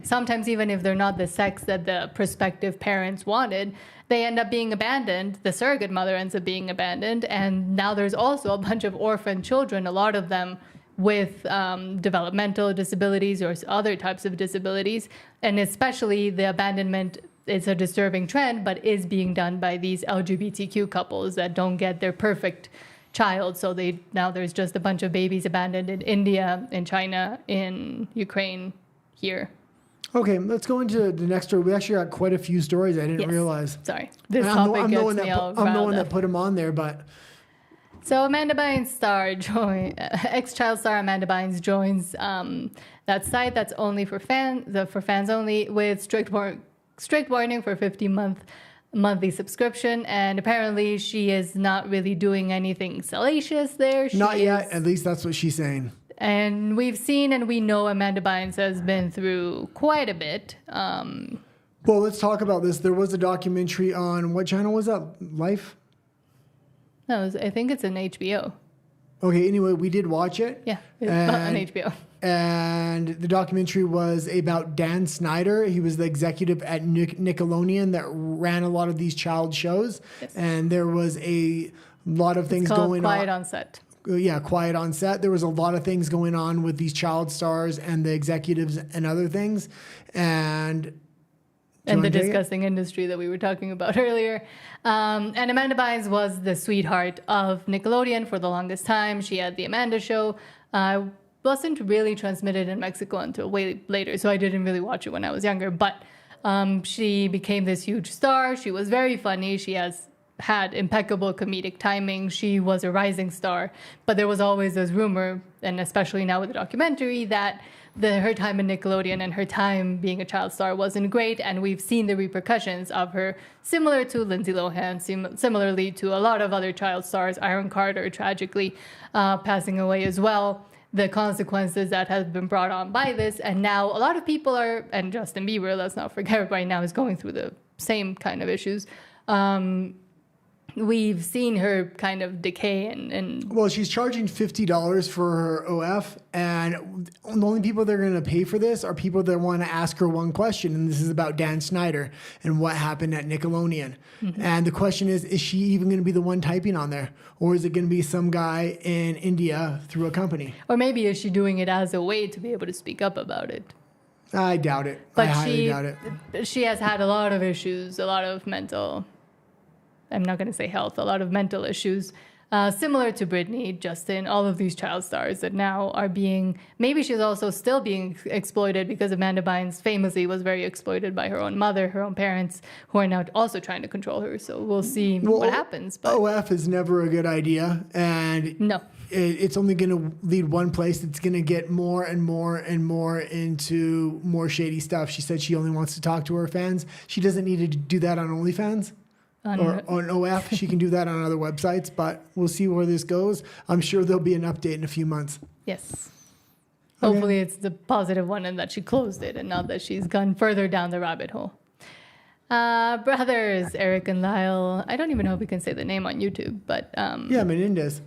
Speaker 1: sometimes even if they're not the sex that the prospective parents wanted, they end up being abandoned. The surrogate mother ends up being abandoned. And now there's also a bunch of orphan children, a lot of them with developmental disabilities or other types of disabilities. And especially the abandonment, it's a disturbing trend, but is being done by these LGBTQ couples that don't get their perfect child. So now there's just a bunch of babies abandoned in India, in China, in Ukraine, here.
Speaker 2: Okay, let's go into the next story. We actually got quite a few stories I didn't realize.
Speaker 1: Sorry. This topic gets me all riled up.
Speaker 2: I'm the one that put them on there, but...
Speaker 1: So Amanda Bynes ex-child star Amanda Bynes joins that site that's only for fans only, with strict warning for 50-monthly subscription, and apparently she is not really doing anything salacious there.
Speaker 2: Not yet, at least that's what she's saying.
Speaker 1: And we've seen and we know Amanda Bynes has been through quite a bit.
Speaker 2: Well, let's talk about this. There was a documentary on, what channel was that? Life?
Speaker 1: No, I think it's an HBO.
Speaker 2: Okay, anyway, we did watch it.
Speaker 1: Yeah, on HBO.
Speaker 2: And the documentary was about Dan Snyder. He was the executive at Nickelodeon that ran a lot of these child shows. Yes. And there was a lot of things going on.
Speaker 1: Quiet on Set.
Speaker 2: Yeah, Quiet on Set. There was a lot of things going on with these child stars and the executives and other things. And the disgusting industry that we were talking about earlier. And Amanda Bynes was the sweetheart of Nickelodeon for the longest time. She had the Amanda Show. Wasn't really transmitted in Mexico until way later, so I didn't really watch it when I was younger. But she became this huge star. She was very funny. She has had impeccable comedic timing. She was a rising star. But there was always this rumor, and especially now with the documentary, that her time in Nickelodeon and her time being a child star wasn't great, and we've seen the repercussions of her, similar to Lindsay Lohan, similarly to a lot of other child stars, Aaron Carter tragically passing away as well, the consequences that have been brought on by this. And now a lot of people and Justin Bieber, let's not forget, right now is going through the same kind of issues.
Speaker 1: we've seen her kind of decay and
Speaker 2: Well, she's charging $50 for her OF, and the only people that are going to pay for this are people that want to ask her one question, and this is about Dan Snyder and what happened at Nickelodeon. And the question is she even going to be the one typing on there, or is it going to be some guy in India through a company?
Speaker 1: or maybe is she doing it as a way to be able to speak up about it?
Speaker 2: I doubt it.
Speaker 1: But
Speaker 2: I highly doubt it.
Speaker 1: she has had a lot of issues, a lot of mental, I'm not going to say health, a lot of mental issues, similar to Britney, Justin, all of these child stars that now are being, maybe she's also still being exploited because Amanda Bynes famously was very exploited by her own mother, her own parents, who are now also trying to control her. So we'll see what happens. But
Speaker 2: OF is never a good idea, and
Speaker 1: no.
Speaker 2: It's only going to lead one place. It's going to get more and more and more into more shady stuff. She said she only wants to talk to her fans. She doesn't need to do that on OnlyFans or on OF. She can do that on other websites, but we'll see where this goes. I'm sure there'll be an update in a few months.
Speaker 1: Yes. Hopefully it's the positive one and that she closed it and not that she's gone further down the rabbit hole. Brothers, Eric and Lyle. I don't even know if we can say the name on YouTube, but...
Speaker 2: yeah, Menendez.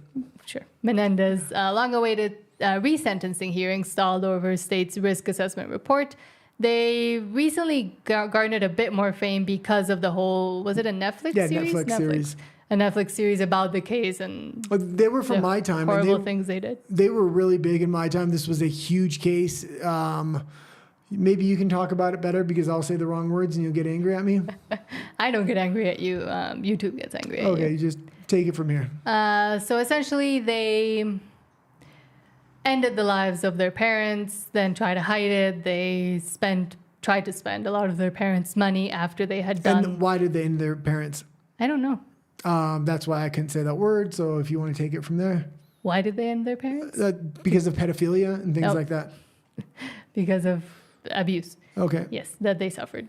Speaker 1: Sure. Menendez, long-awaited resentencing hearing stalled over state's risk assessment report. They recently garnered a bit more fame because of the whole, was it a Netflix series?
Speaker 2: Yeah, Netflix series.
Speaker 1: A Netflix series about the case and
Speaker 2: they were from my time.
Speaker 1: Horrible things they did.
Speaker 2: They were really big in my time. This was a huge case. Maybe you can talk about it better because I'll say the wrong words and you'll get angry at me.
Speaker 1: I don't get angry at you. YouTube gets angry at you.
Speaker 2: Okay, you just take it from here.
Speaker 1: So essentially they ended the lives of their parents, then tried to hide it. They tried to spend a lot of their parents' money after they had done...
Speaker 2: And why did they end their parents?
Speaker 1: I don't know.
Speaker 2: That's why I couldn't say that word, so if you want to take it from there.
Speaker 1: Why did they end their parents?
Speaker 2: Because of pedophilia and things like that.
Speaker 1: Because of abuse.
Speaker 2: Okay.
Speaker 1: Yes, that they suffered.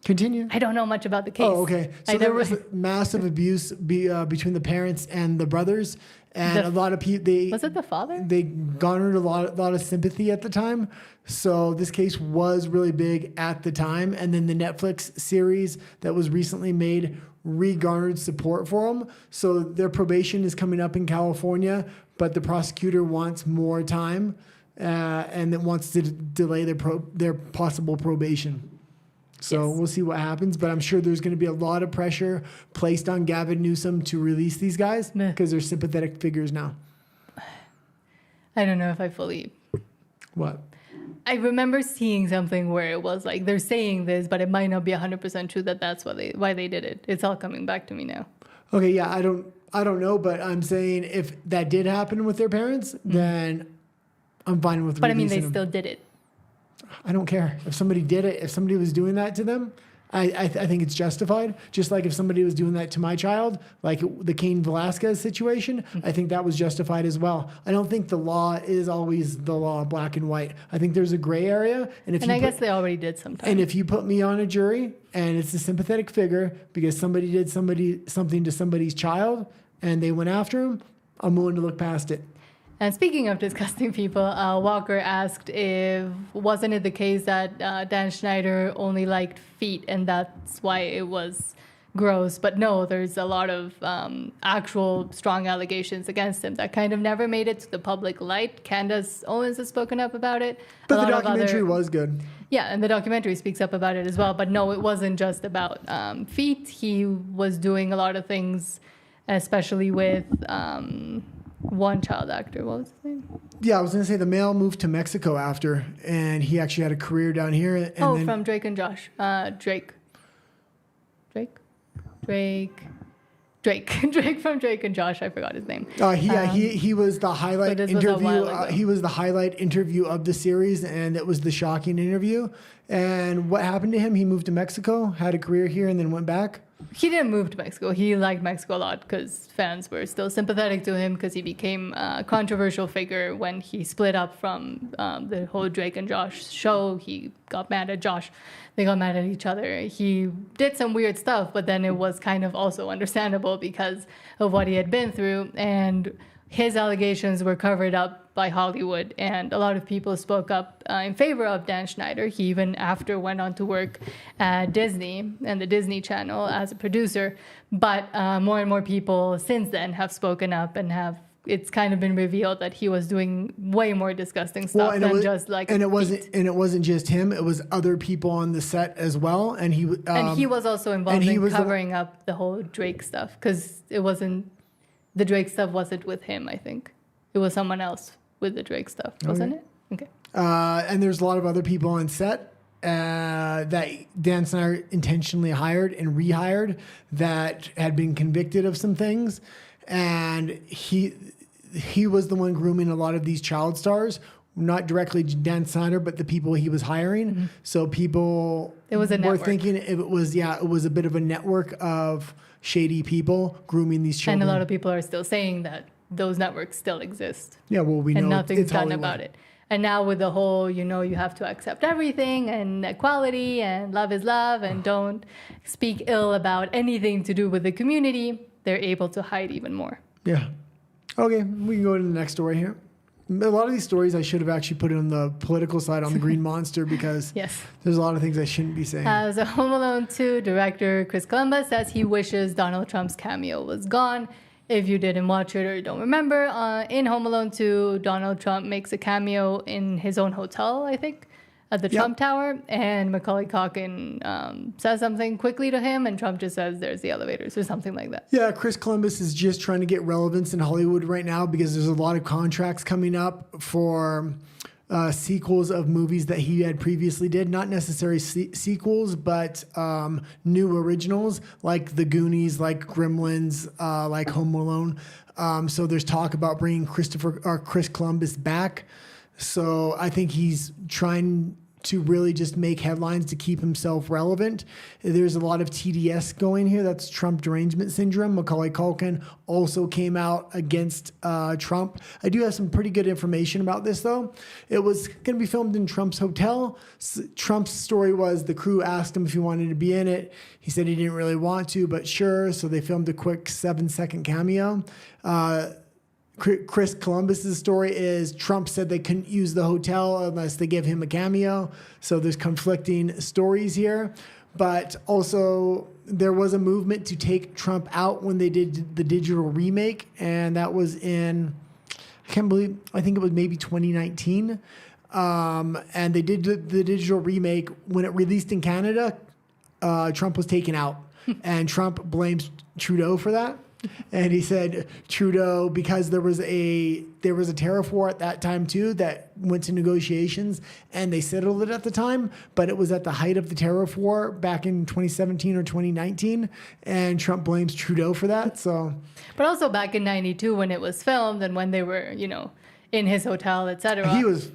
Speaker 2: Continue.
Speaker 1: I don't know much about the case.
Speaker 2: Oh, okay. So there was massive abuse between the parents and the brothers, and a lot of people.
Speaker 1: Was it the father?
Speaker 2: They garnered a lot of sympathy at the time. So this case was really big at the time, and then the Netflix series that was recently made re-garnered support for them. So their probation is coming up in California, but the prosecutor wants more time, and it wants to delay their possible probation. So we'll see what happens, but I'm sure there's going to be a lot of pressure placed on Gavin Newsom to release these guys because they're sympathetic figures now.
Speaker 1: I don't know if I fully...
Speaker 2: What?
Speaker 1: I remember seeing something where it was like, they're saying this, but it might not be 100% true that that's why they did it. It's all coming back to me now.
Speaker 2: Okay, yeah, I don't know, but I'm saying if that did happen with their parents, then I'm fine with
Speaker 1: But I mean, they
Speaker 2: them.
Speaker 1: still did it.
Speaker 2: I don't care. If somebody did it, if somebody was doing that to them, I think it's justified. Just like if somebody was doing that to my child, like the Cain Velasquez situation, I think that was justified as well. I don't think the law is always the law, black and white. I think there's a gray area. And
Speaker 1: I guess they already did sometimes.
Speaker 2: And if you put me on a jury and it's a sympathetic figure because somebody did something to somebody's child and they went after him, I'm willing to look past it.
Speaker 1: And speaking of disgusting people, Walker asked wasn't it the case that Dan Schneider only liked feet and that's why it was gross? But no, there's a lot of actual strong allegations against him that kind of never made it to the public light. Candace Owens has spoken up about it.
Speaker 2: But the documentary was good.
Speaker 1: Yeah, and the documentary speaks up about it as well. But no, it wasn't just about feet. He was doing a lot of things, especially with... one child actor. What was his name?
Speaker 2: Yeah, I was going to say the male moved to Mexico after, and he actually had a career down here. And
Speaker 1: from Drake and Josh. Drake from Drake and Josh. I forgot his name.
Speaker 2: He was the highlight interview. He was the highlight interview of the series, and it was the shocking interview. And what happened to him? He moved to Mexico, had a career here, and then went back.
Speaker 1: He didn't move to Mexico. He liked Mexico a lot because fans were still sympathetic to him because he became a controversial figure when he split up from the whole Drake and Josh show. He got mad at Josh. They got mad at each other. He did some weird stuff, but then it was kind of also understandable because of what he had been through. And his allegations were covered up by Hollywood, and a lot of people spoke up in favor of Dan Schneider. He even after went on to work at Disney and the Disney Channel as a producer. But more and more people since then have spoken up and it's kind of been revealed that he was doing way more disgusting stuff than just like.
Speaker 2: And it wasn't just him; it was other people on the set as well. And he
Speaker 1: was also involved in covering up the whole Drake stuff, because the Drake stuff wasn't with him. I think it was someone else with the Drake stuff, wasn't it? Okay.
Speaker 2: And there's a lot of other people on set that Dan Snyder intentionally hired and rehired that had been convicted of some things, and he was the one grooming a lot of these child stars, not directly Dan Snyder, but the people he was hiring. Mm-hmm. So people were thinking it was a bit of a network of shady people grooming these children.
Speaker 1: And a lot of people are still saying that those networks still exist.
Speaker 2: Yeah, well, we know
Speaker 1: and nothing's
Speaker 2: it's
Speaker 1: done
Speaker 2: Hollywood.
Speaker 1: About it. And now with the whole, you have to accept everything and equality and love is love and don't speak ill about anything to do with the community, they're able to hide even more.
Speaker 2: Yeah. Okay, we can go to the next story here. A lot of these stories I should have actually put it on the political side on the Green Monster, because
Speaker 1: yes,
Speaker 2: there's a lot of things I shouldn't be saying.
Speaker 1: So Home Alone 2 director Chris Columbus says he wishes Donald Trump's cameo was gone. If you didn't watch it or you don't remember, in Home Alone 2, Donald Trump makes a cameo in his own hotel, I think, at the Trump Tower, and Macaulay Culkin says something quickly to him, and Trump just says, "There's the elevators," or something like that.
Speaker 2: Yeah, Chris Columbus is just trying to get relevance in Hollywood right now, because there's a lot of contracts coming up for sequels of movies that he had previously did. Not necessarily sequels, but new originals, like The Goonies, like Gremlins, like Home Alone. So there's talk about bringing Chris Columbus back. So I think he's trying to really just make headlines to keep himself relevant. There's a lot of TDS going here. That's Trump derangement syndrome. Macaulay Culkin also came out against Trump. I do have some pretty good information about this, though. It was going to be filmed in Trump's hotel. Trump's story was the crew asked him if he wanted to be in it. He said he didn't really want to, but sure. So they filmed a quick 7-second cameo. Chris Columbus's story is Trump said they couldn't use the hotel unless they give him a cameo. So there's conflicting stories here. But also there was a movement to take Trump out when they did the digital remake. And that was I think it was maybe 2019. And they did the digital remake. When it released in Canada, Trump was taken out. And Trump blames Trudeau for that. And he said Trudeau, because there was a tariff war at that time too that went to negotiations, and they settled it at the time, but it was at the height of the tariff war back in 2017 or 2019, and Trump blames Trudeau for that. So,
Speaker 1: but also back in '92 when it was filmed and when they were, in his hotel, etc. He was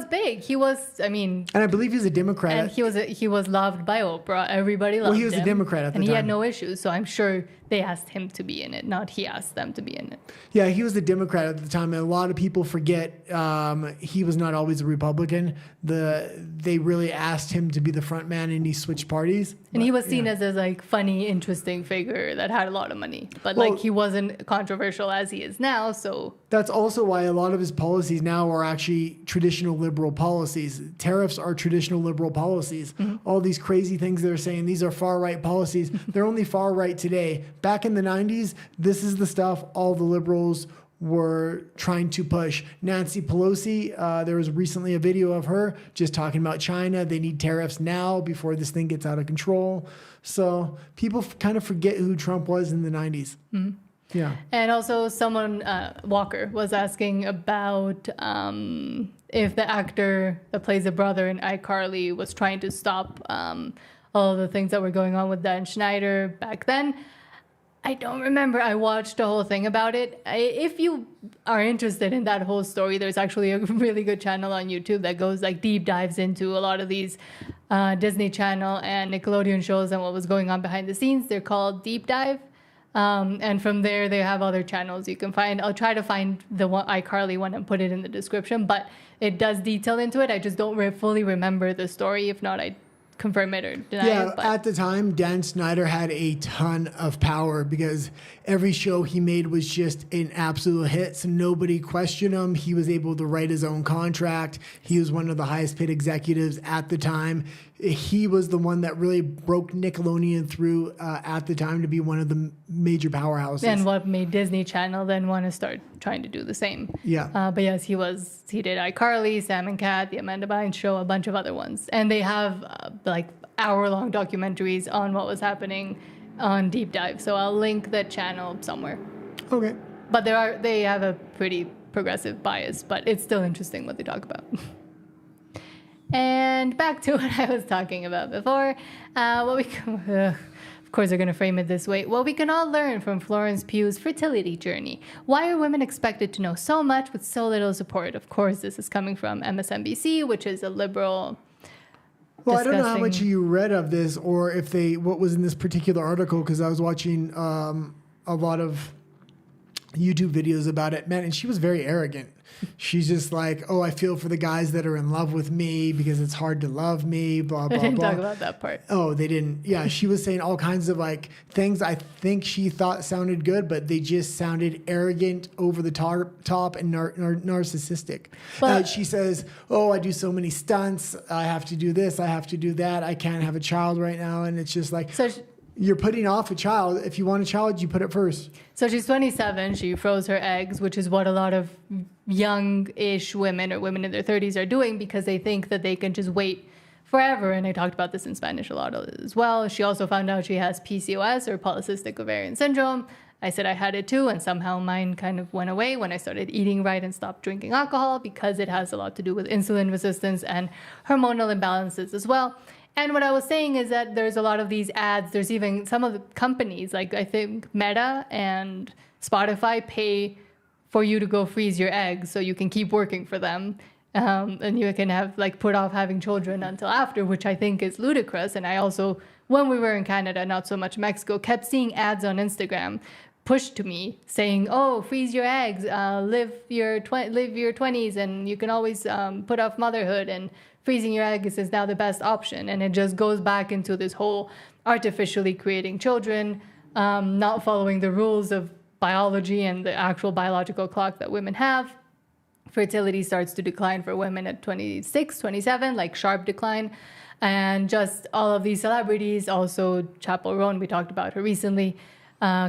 Speaker 1: big. He was, and
Speaker 2: I believe he's a Democrat.
Speaker 1: And he was loved by Oprah. Everybody loved him.
Speaker 2: Well, he was a Democrat at the time.
Speaker 1: And he had no issues. So I'm sure they asked him to be in it, not he asked them to be in it.
Speaker 2: Yeah, he was a Democrat at the time, and a lot of people forget he was not always a Republican. They really asked him to be the front man, and he switched parties.
Speaker 1: And he was seen as a funny, interesting figure that had a lot of money, but he wasn't controversial as he is now. So
Speaker 2: that's also why a lot of his policies now are actually traditional liberal policies. Tariffs are traditional liberal policies. Mm-hmm. All these crazy things they're saying, these are far right policies. They're only far right today. Back in the 90s, this is the stuff all the liberals were trying to push. Nancy Pelosi, there was recently a video of her just talking about China. They need tariffs now before this thing gets out of control. So people kind of forget who Trump was in the 90s. Mm-hmm. Yeah.
Speaker 1: And also someone, Walker, was asking about if the actor that plays the brother in iCarly was trying to stop all the things that were going on with Dan Schneider back then. I don't remember. I watched the whole thing about it. If you are interested in that whole story, there's actually a really good channel on YouTube that goes deep dives into a lot of these Disney Channel and Nickelodeon shows and what was going on behind the scenes. They're called Deep Dive. And from there, they have other channels you can find. I'll try to find the iCarly one and put it in the description, but it does detail into it. I just don't fully remember the story. If not, I confirm it or deny
Speaker 2: Yeah,
Speaker 1: it. But
Speaker 2: at the time, Dan Snyder had a ton of power because every show he made was just an absolute hit. So nobody questioned him. He was able to write his own contract. He was one of the highest paid executives at the time. He was the one that really broke Nickelodeon through at the time to be one of the major powerhouses.
Speaker 1: and what made Disney Channel then want to start trying to do the same.
Speaker 2: Yeah.
Speaker 1: But yes, he did iCarly, Sam and Cat, The Amanda Bynes Show, a bunch of other ones. And they have like hour-long documentaries on what was happening on Deep Dive. So I'll link that channel somewhere.
Speaker 2: Okay.
Speaker 1: But they have a pretty progressive bias, but it's still interesting what they talk about. And back to what I was talking about before. Of course, they're going to frame it this way. What we can all learn from Florence Pugh's fertility journey. Why are women expected to know so much with so little support? Of course, this is coming from MSNBC, which is a liberal.
Speaker 2: Well, I don't know how much you read of this or what was in this particular article, because I was watching a lot of YouTube videos about it. Man, and she was very arrogant. She's just like, oh, I feel for the guys that are in love with me because it's hard to love me, blah, blah, blah.
Speaker 1: They didn't talk about that part.
Speaker 2: Oh, they didn't. Yeah, she was saying all kinds of like things I think she thought sounded good, but they just sounded arrogant, over the top and narcissistic.
Speaker 1: But
Speaker 2: she says, oh, I do so many stunts. I have to do this. I have to do that. I can't have a child right now. And it's just like... You're putting off a child. If you want a child, you put it first.
Speaker 1: So she's 27. She froze her eggs, which is what a lot of young-ish women or women in their 30s are doing because they think that they can just wait forever. And I talked about this in Spanish a lot as well. She also found out she has PCOS, or polycystic ovarian syndrome. I said I had it too, and somehow mine kind of went away when I started eating right and stopped drinking alcohol, because it has a lot to do with insulin resistance and hormonal imbalances as well. And what I was saying is that there's a lot of these ads. There's even some of the companies, like I think Meta and Spotify, pay for you to go freeze your eggs so you can keep working for them. And you can have put off having children until after, which I think is ludicrous. And I also, when we were in Canada, not so much Mexico, kept seeing ads on Instagram pushed to me saying, oh, freeze your eggs, live your 20s, and you can always put off motherhood, and freezing your eggs is now the best option. And it just goes back into this whole artificially creating children, not following the rules of biology and the actual biological clock that women have. Fertility starts to decline for women at 26, 27, sharp decline. And just all of these celebrities, also Chappell Roan, we talked about her recently,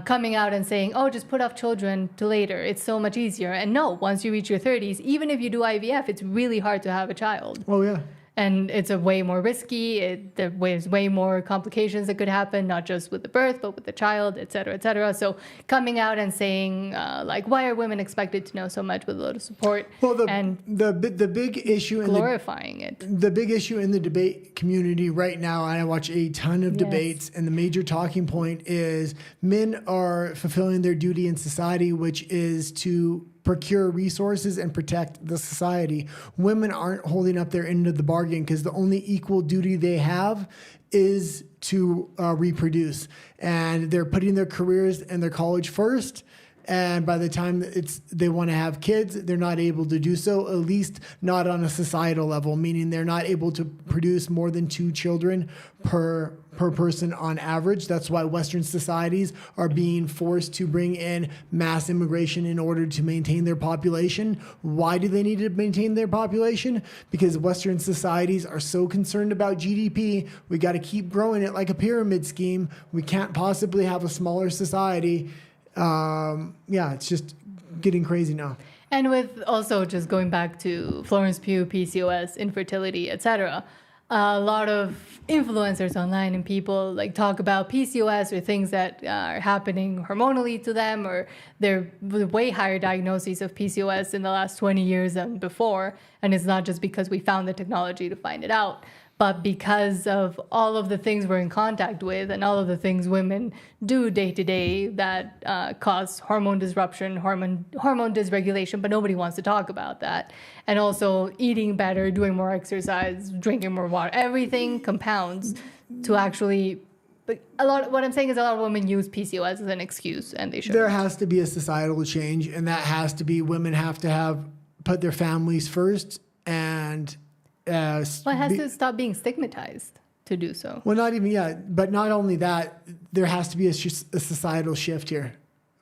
Speaker 1: coming out and saying, oh, just put off children to later. It's so much easier. And no, once you reach your 30s, even if you do IVF, it's really hard to have a child.
Speaker 2: Oh, yeah.
Speaker 1: And it's a way more risky. There's way more complications that could happen, not just with the birth, but with the child, et cetera, et cetera. So coming out and saying, why are women expected to know so much with a lot of support?
Speaker 2: Well, the big issue...
Speaker 1: glorifying it.
Speaker 2: The big issue in the debate community right now, and I watch a ton of debates, and the major talking point is men are fulfilling their duty in society, which is to procure resources and protect the society. Women aren't holding up their end of the bargain because the only equal duty they have is to reproduce. And they're putting their careers and their college first. And by the time they want to have kids, they're not able to do so, at least not on a societal level, meaning they're not able to produce more than 2 children per person on average. That's why Western societies are being forced to bring in mass immigration in order to maintain their population. Why do they need to maintain their population? Because Western societies are so concerned about GDP. We got to keep growing it like a pyramid scheme. We can't possibly have a smaller society. It's just getting crazy now.
Speaker 1: And with also just going back to Florence Pugh, PCOS, infertility, etc., a lot of influencers online and people talk about PCOS or things that are happening hormonally to them, or they're way higher diagnoses of PCOS in the last 20 years than before. And it's not just because we found the technology to find it out, but because of all of the things we're in contact with and all of the things women do day to day that cause hormone disruption, hormone dysregulation, but nobody wants to talk about that. And also eating better, doing more exercise, drinking more water, everything compounds to actually... What I'm saying is a lot of women use PCOS as an excuse, and they should.
Speaker 2: There has to be a societal change, and that has to be women have to put their families first, and...
Speaker 1: it has to stop being stigmatized. to do so.
Speaker 2: Well, not even yet, but not only that, there has to be a societal shift here.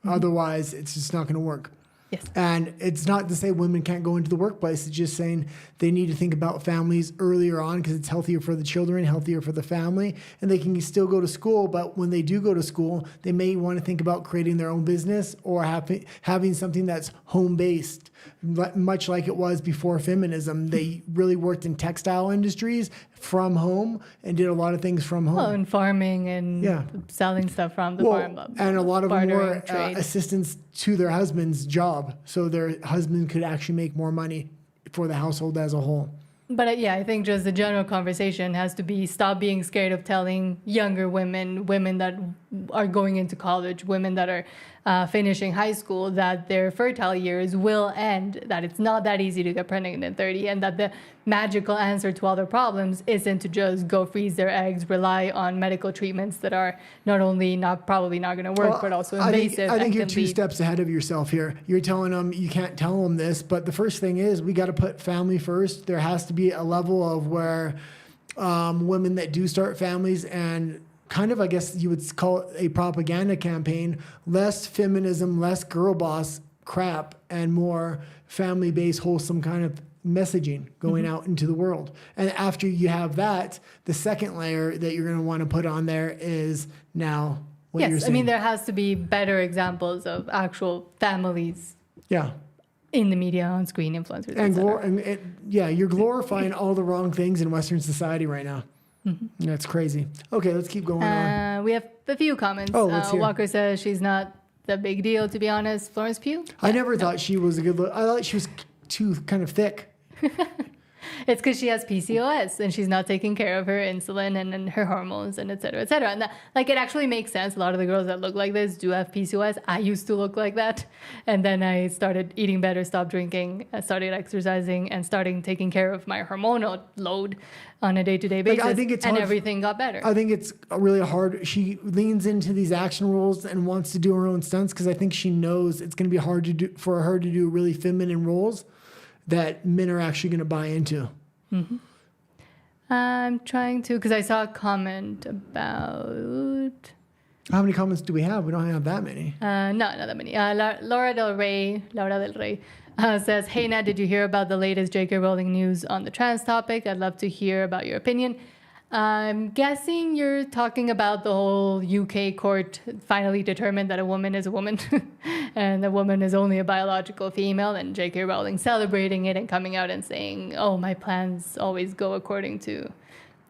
Speaker 2: Otherwise, it's just not going to work.
Speaker 1: Yes.
Speaker 2: And it's not to say women can't go into the workplace. It's just saying they need to think about families earlier on because it's healthier for the children, healthier for the family, and they can still go to school. But when they do go to school, they may want to think about creating their own business or having something that's home-based, much like it was before feminism. They really worked in textile industries from home and did a lot of things from home.
Speaker 1: Well, and farming and selling stuff from the farm.
Speaker 2: And a lot of them were
Speaker 1: trade.
Speaker 2: assistants to their husband's job, so their husband could actually make more money for the household as a whole.
Speaker 1: But I think just the general conversation has to be stop being scared of telling younger women that are going into college, women that are finishing high school, that their fertile years will end, that it's not that easy to get pregnant at 30, and that the magical answer to all their problems isn't to just go freeze their eggs, rely on medical treatments that are not only probably not going to work, but also invasive.
Speaker 2: I think you're two steps ahead of yourself here. You're telling them you can't tell them this, but the first thing is we got to put family first. There has to be a level of where women that do start families and kind of, I guess you would call it a propaganda campaign, less feminism, less girl boss crap, and more family-based, wholesome kind of messaging going out into the world. And after you have that, the second layer that you're going to want to put on there is now what you're saying.
Speaker 1: I mean, there has to be better examples of actual families.
Speaker 2: Yeah.
Speaker 1: In the media, on screen, influencers,
Speaker 2: you're glorifying all the wrong things in Western society right now. That's crazy. Okay, let's keep going on.
Speaker 1: We have a few comments.
Speaker 2: Let's hear.
Speaker 1: Walker says she's not the big deal, to be honest. Florence Pugh?
Speaker 2: I never thought she was a good look. I thought she was too kind of thick.
Speaker 1: It's because she has PCOS and she's not taking care of her insulin and her hormones and et cetera, et cetera. And that, it actually makes sense. A lot of the girls that look like this do have PCOS. I used to look like that. And then I started eating better, stopped drinking, started exercising, and starting taking care of my hormonal load on a day-to-day basis.
Speaker 2: I think it's hard,
Speaker 1: everything got better.
Speaker 2: I think it's really hard. She leans into these action roles and wants to do her own stunts because I think she knows it's going to be hard to do for her to do really feminine roles that men are actually going to buy into.
Speaker 1: I'm trying to, because I saw a comment about...
Speaker 2: How many comments do we have? We don't have that many.
Speaker 1: Not that many. Laura Del Rey says, "Hey Nat, did you hear about the latest J.K. Rowling news on the trans topic? I'd love to hear about your opinion." I'm guessing you're talking about the whole UK court finally determined that a woman is a woman and a woman is only a biological female, and J.K. Rowling celebrating it and coming out and saying, "Oh, my plans always go according to..."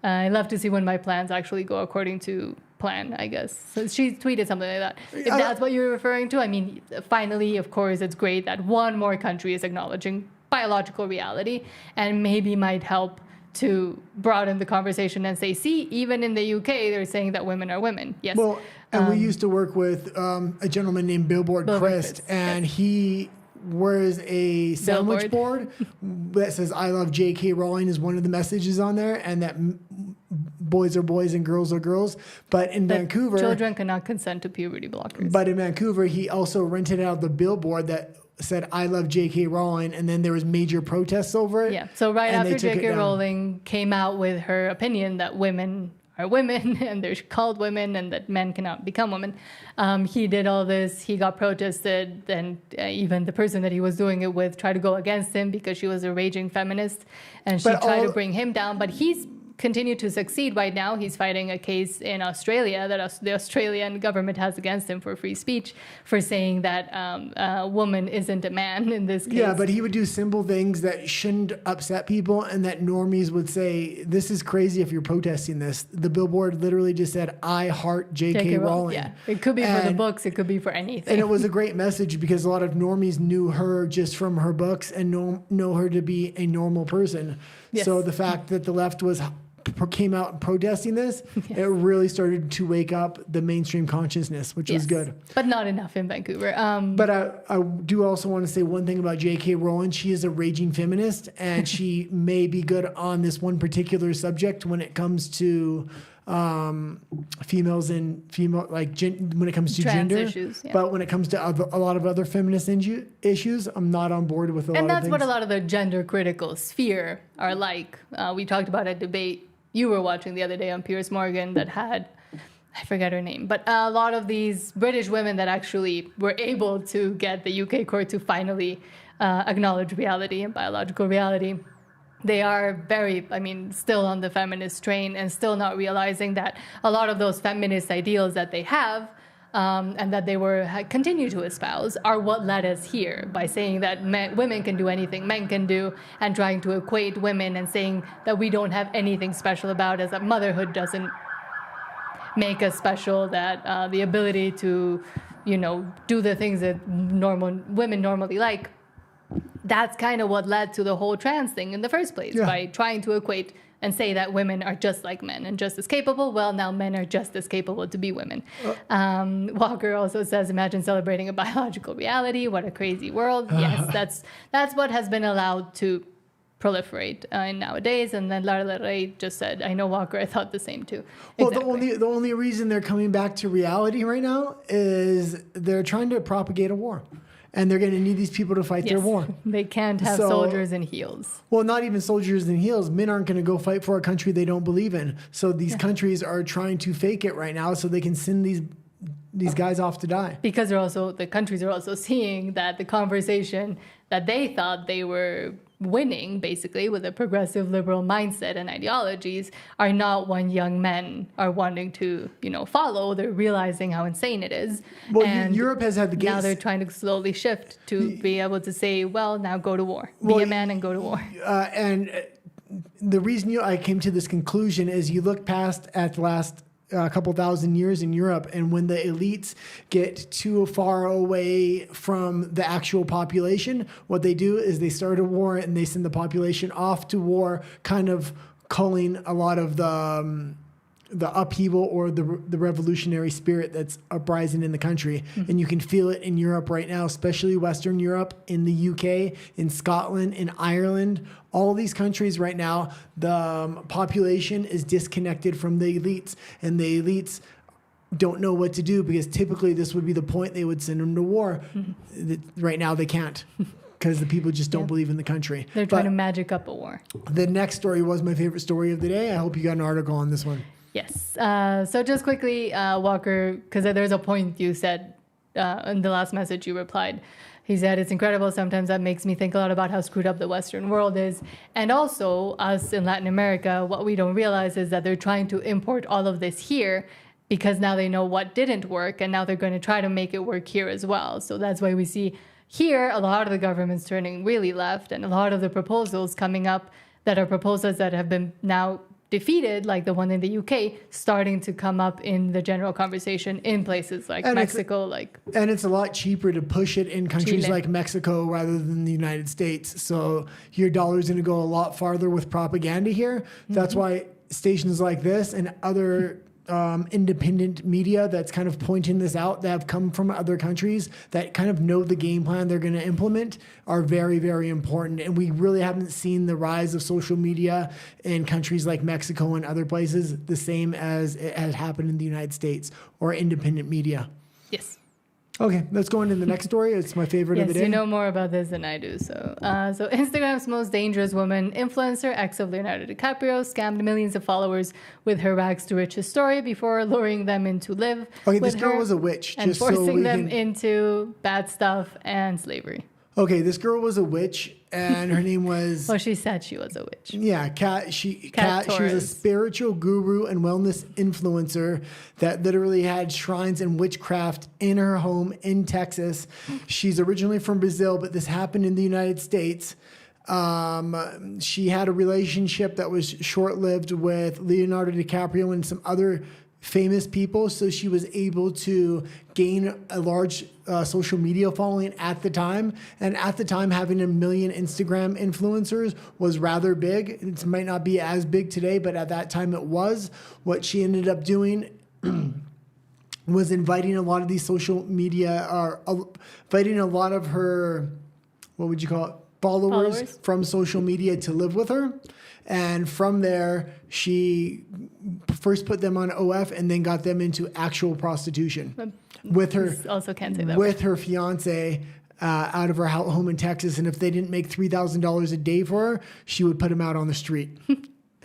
Speaker 1: I love to see when my plans actually go according to plan, I guess. So she tweeted something like that. If that's what you're referring to, I mean, finally, of course, it's great that one more country is acknowledging biological reality and maybe might help to broaden the conversation and say, see, even in the UK, they're saying that women are women. Yes.
Speaker 2: Well, and we used to work with a gentleman named Billboard Christ, and he wears a sandwich board that says, "I love J.K. Rowling" is one of the messages on there, and that boys are boys and girls are girls. But in Vancouver...
Speaker 1: Children cannot consent to puberty blockers.
Speaker 2: But in Vancouver, he also rented out the billboard that said, "I love J.K. Rowling," and then there was major protests over it.
Speaker 1: Yeah, so right after J.K. Rowling came out with her opinion that women are women and they're called women and that men cannot become women, he did all this, he got protested, and even the person that he was doing it with tried to go against him because she was a raging feminist, and she tried to bring him down, but he's continue to succeed. Right now, he's fighting a case in Australia that the Australian government has against him for free speech for saying that a woman isn't a man in this case.
Speaker 2: Yeah, but he would do simple things that shouldn't upset people and that normies would say, "This is crazy if you're protesting this." The billboard literally just said, "I heart J.K. Rowling."
Speaker 1: Yeah, it could be for the books, it could be for anything.
Speaker 2: And it was a great message because a lot of normies knew her just from her books and know her to be a normal person. Yes. So the fact that the left came out protesting this, it really started to wake up the mainstream consciousness, which was good.
Speaker 1: But not enough in Vancouver.
Speaker 2: But I do also want to say one thing about J.K. Rowling. She is a raging feminist, and she may be good on this one particular subject when it comes to females and when it comes to
Speaker 1: trans
Speaker 2: gender
Speaker 1: issues,
Speaker 2: but when it comes to a lot of other feminist issues, I'm not on board with a lot of things.
Speaker 1: And that's what a lot of the gender critical sphere are like. We talked about a debate you were watching the other day on Piers Morgan that had, I forget her name, but a lot of these British women that actually were able to get the UK court to finally acknowledge reality and biological reality. They are very, still on the feminist train and still not realizing that a lot of those feminist ideals that they have and that they continue to espouse are what led us here, by saying that women can do anything men can do, and trying to equate women and saying that we don't have anything special about us, that motherhood doesn't make us special, that the ability to, do the things that women normally like. That's kind of what led to the whole trans thing in the first place, by trying to equate and say that women are just like men and just as capable. Well, now men are just as capable to be women. Walker also says, imagine celebrating a biological reality. What a crazy world. Yes, that's what has been allowed to proliferate nowadays. And then Lara Ray just said, I know, Walker, I thought the same too.
Speaker 2: Well, the only reason they're coming back to reality right now is they're trying to propagate a war. And they're going to need these people to fight their war.
Speaker 1: They can't have soldiers in heels.
Speaker 2: Well, not even soldiers in heels. Men aren't going to go fight for a country they don't believe in. So these countries are trying to fake it right now so they can send these guys off to die.
Speaker 1: Because the countries are also seeing that the conversation that they thought they were winning, basically, with a progressive liberal mindset and ideologies, are not what young men are wanting to, follow. They're realizing how insane it is.
Speaker 2: Well, Europe has had the
Speaker 1: now they're trying to slowly shift to be able to say, well, now go to war. Be a man and go to war.
Speaker 2: And the reason I came to this conclusion is you look past at the last a couple thousand years in Europe, and when the elites get too far away from the actual population, what they do is they start a war and they send the population off to war, kind of culling a lot of the upheaval or the revolutionary spirit that's uprising in the country. And you can feel it in Europe right now, especially Western Europe, in the UK, in Scotland, in Ireland. All these countries right now, the population is disconnected from the elites, and the elites don't know what to do, because typically this would be the point they would send them to war. Right now they can't, because the people just don't believe in the country.
Speaker 1: They're trying to magic up a war.
Speaker 2: The next story was my favorite story of the day. I hope you got an article on this one.
Speaker 1: Yes. So just quickly, Walker, because there's a point you said in the last message you replied. He said, it's incredible. Sometimes that makes me think a lot about how screwed up the Western world is. And also, us in Latin America, what we don't realize is that they're trying to import all of this here, because now they know what didn't work, and now they're going to try to make it work here as well. So that's why we see here a lot of the governments turning really left, and a lot of the proposals coming up that are proposals that have been now defeated, like the one in the UK, starting to come up in the general conversation in places like Mexico.
Speaker 2: And it's a lot cheaper to push it in countries
Speaker 1: Chile.
Speaker 2: like Mexico rather than the United States. So your dollar's going to go a lot farther with propaganda here. That's why stations like this and other independent media that's kind of pointing this out, that have come from other countries that kind of know the game plan they're going to implement, are very, very important. And we really haven't seen the rise of social media in countries like Mexico and other places the same as it has happened in the United States, or independent media.
Speaker 1: Yes.
Speaker 2: Okay, let's go into the next story. It's my favorite of the day.
Speaker 1: Yes, you know more about this than I do. So Instagram's most dangerous woman, influencer, ex of Leonardo DiCaprio, scammed millions of followers with her rags to riches story before luring them into live with
Speaker 2: this girl
Speaker 1: her
Speaker 2: was a witch.
Speaker 1: And forcing them into bad stuff and slavery.
Speaker 2: Okay, this girl was a witch, and her name was...
Speaker 1: Well, she said she was a witch.
Speaker 2: Yeah, Kat. She was a spiritual guru and wellness influencer that literally had shrines and witchcraft in her home in Texas. She's originally from Brazil, but this happened in the United States. She had a relationship that was short-lived with Leonardo DiCaprio and some other famous people, so she was able to gain a large social media following at the time. And at the time, having 1 million Instagram influencers was rather big. It might not be as big today, but at that time it was. What she ended up doing was inviting a lot of these social media, or inviting a lot of her, what would you call it, followers from social media to live with her. And from there, she first put them on OF and then got them into actual prostitution with her.
Speaker 1: Also can't say that
Speaker 2: with her fiance out of her home in Texas. And if they didn't make $3,000 a day for her, she would put him out on the street.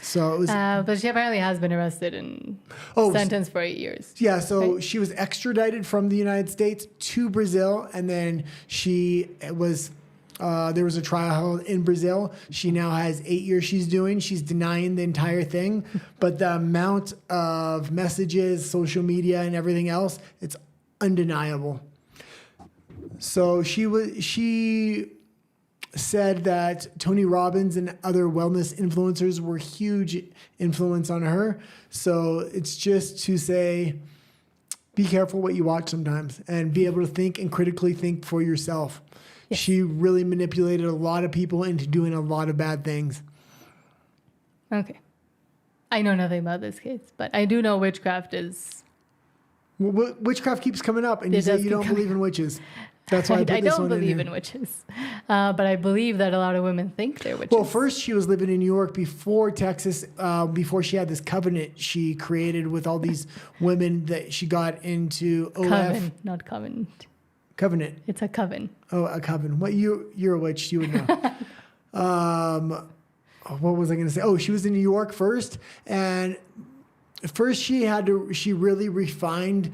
Speaker 2: So it was,
Speaker 1: but she apparently has been arrested and sentenced for 8 years.
Speaker 2: Yeah, so she was extradited from the United States to Brazil, and then she was there was a trial held in Brazil. She now has 8 years she's doing. She's denying the entire thing, but the amount of messages, social media, and everything else, it's undeniable. So she said that Tony Robbins and other wellness influencers were huge influence on her. So it's just to say, be careful what you watch sometimes and be able to think and critically think for yourself. Yes. She really manipulated a lot of people into doing a lot of bad things.
Speaker 1: Okay. I know nothing about this case, but I do know witchcraft is...
Speaker 2: Well, witchcraft keeps coming up, and you say you don't believe in witches. That's why I
Speaker 1: don't believe in witches, but I believe that a lot of women think they're witches.
Speaker 2: Well, first she was living in New York before Texas, before she had this covenant she created with all these women that she got into.
Speaker 1: Coven, not covenant.
Speaker 2: Covenant.
Speaker 1: It's a coven.
Speaker 2: Oh, a coven. What you're a witch, you would know. What was I going to say? Oh, she was in New York first, and first she really refined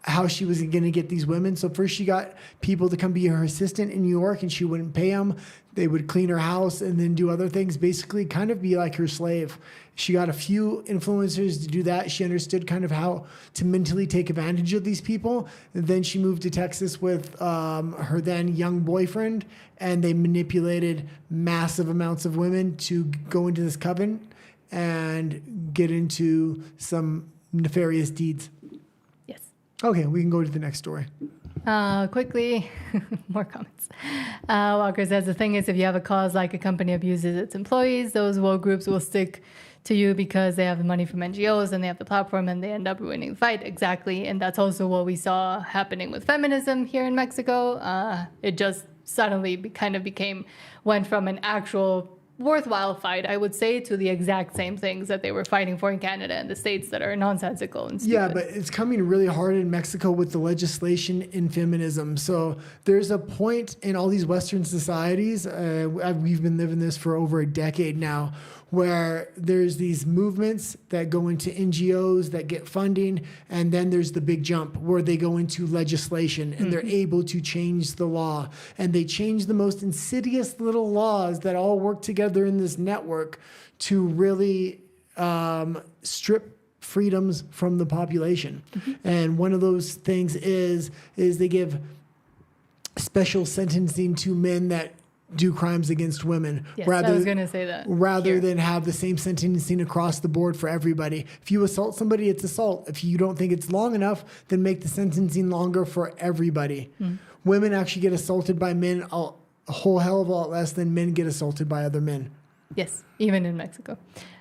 Speaker 2: how she was going to get these women. So first she got people to come be her assistant in New York, and she wouldn't pay them. They would clean her house and then do other things, basically kind of be like her slave. She got a few influencers to do that. She understood kind of how to mentally take advantage of these people. And then she moved to Texas with her then young boyfriend, and they manipulated massive amounts of women to go into this coven and get into some nefarious deeds.
Speaker 1: Yes.
Speaker 2: Okay, we can go to the next story.
Speaker 1: Quickly, more comments. Walker says, the thing is, if you have a cause like a company abuses its employees, those woke groups will stick to you because they have the money from NGOs and they have the platform and they end up ruining the fight. Exactly. And that's also what we saw happening with feminism here in Mexico. It just suddenly went from an actual worthwhile fight, I would say, to the exact same things that they were fighting for in Canada and the States that are nonsensical and stupid.
Speaker 2: Yeah, but it's coming really hard in Mexico with the legislation in feminism. So there's a point in all these Western societies, we've been living this for over a decade now, where there's these movements that go into NGOs that get funding, and then there's the big jump where they go into legislation and they're able to change the law. And they change the most insidious little laws that all work together in this network to really strip freedoms from the population. And one of those things is they give special sentencing to men that do crimes against women.
Speaker 1: Yes, I was going to say that.
Speaker 2: Rather than have the same sentencing across the board for everybody. If you assault somebody, it's assault. If you don't think it's long enough, then make the sentencing longer for everybody. Women actually get assaulted by men a whole hell of a lot less than men get assaulted by other men.
Speaker 1: Yes, even in Mexico.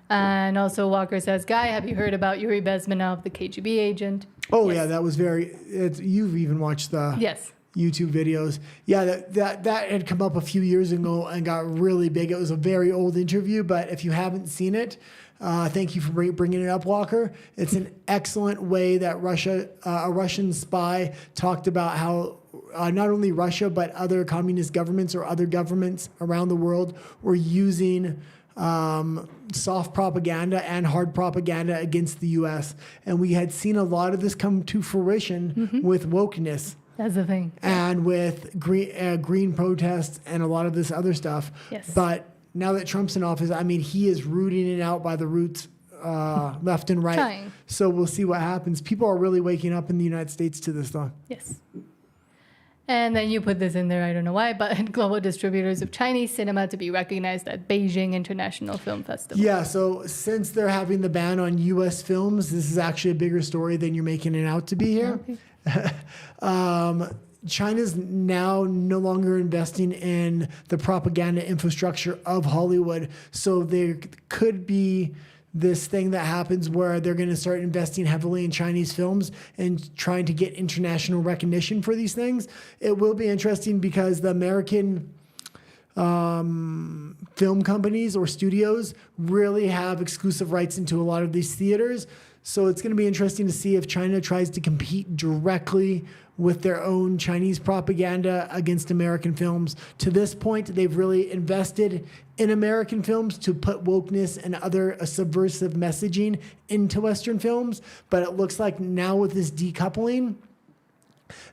Speaker 1: And also Walker says, Guy, have you heard about Yuri Bezmenov, the KGB agent?
Speaker 2: Oh,
Speaker 1: yes.
Speaker 2: Yeah, that was you've even watched the...
Speaker 1: Yes.
Speaker 2: YouTube videos. Yeah, that had come up a few years ago and got really big. It was a very old interview, but if you haven't seen it, thank you for bringing it up, Walker. It's an excellent way that a Russian spy talked about how not only Russia, but other communist governments or other governments around the world were using soft propaganda and hard propaganda against the U.S. And we had seen a lot of this come to fruition with wokeness.
Speaker 1: That's the thing.
Speaker 2: And with green protests and a lot of this other stuff.
Speaker 1: Yes.
Speaker 2: But now that Trump's in office, I mean, he is rooting it out by the roots left and right.
Speaker 1: Trying.
Speaker 2: So we'll see what happens. People are really waking up in the United States to this, though.
Speaker 1: Yes. And then you put this in there, I don't know why, but global distributors of Chinese cinema to be recognized at Beijing International Film Festival.
Speaker 2: Yeah, so since they're having the ban on U.S. films, this is actually a bigger story than you're making it out to be here. Okay. China's now no longer investing in the propaganda infrastructure of Hollywood. So there could be this thing that happens where they're going to start investing heavily in Chinese films and trying to get international recognition for these things. It will be interesting because the American film companies or studios really have exclusive rights into a lot of these theaters. So it's going to be interesting to see if China tries to compete directly with their own Chinese propaganda against American films. To this point, they've really invested in American films to put wokeness and other subversive messaging into Western films. But it looks like now with this decoupling,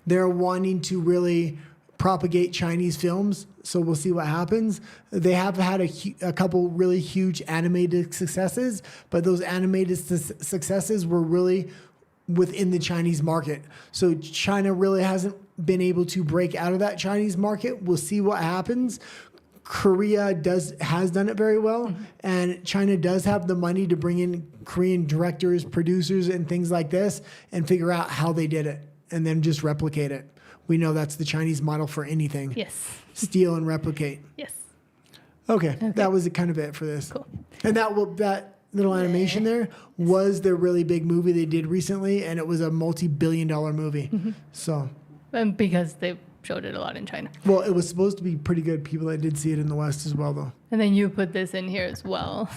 Speaker 2: they're wanting to really propagate Chinese films. So we'll see what happens. They have had a couple really huge animated successes, but those animated successes were really within the Chinese market. So China really hasn't been able to break out of that Chinese market. We'll see what happens. Korea has done it very well, and China does have the money to bring in Korean directors, producers, and things like this, and figure out how they did it, and then just replicate it. We know that's the Chinese model for anything.
Speaker 1: Yes.
Speaker 2: Steal and replicate.
Speaker 1: Yes.
Speaker 2: Okay. That was kind of it for this.
Speaker 1: Cool.
Speaker 2: And that little animation there was their really big movie they did recently, and it was a multi-billion-dollar movie. So.
Speaker 1: And because they showed it a lot in China.
Speaker 2: Well, it was supposed to be pretty good. People that did see it in the West as well, though.
Speaker 1: And then you put this in here as well.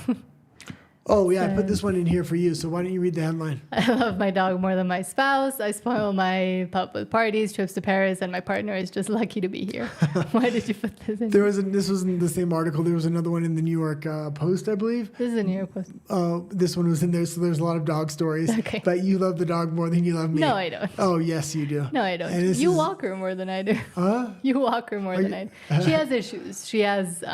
Speaker 2: Oh, yeah, I put this one in here for you. So why don't you read the headline?
Speaker 1: I love my dog more than my spouse. I spoil my pup with parties, trips to Paris, and my partner is just lucky to be here. Why did you put this in?
Speaker 2: This was in the same article. There was another one in the New York Post, I believe.
Speaker 1: This is a New York Post.
Speaker 2: This one was in there, so there's a lot of dog stories.
Speaker 1: Okay.
Speaker 2: But you love the dog more than you love me.
Speaker 1: No, I don't.
Speaker 2: Oh, yes, you do.
Speaker 1: No, I don't.
Speaker 2: And
Speaker 1: You walk her more than I do.
Speaker 2: Huh?
Speaker 1: You walk her more than I do. She has issues. She has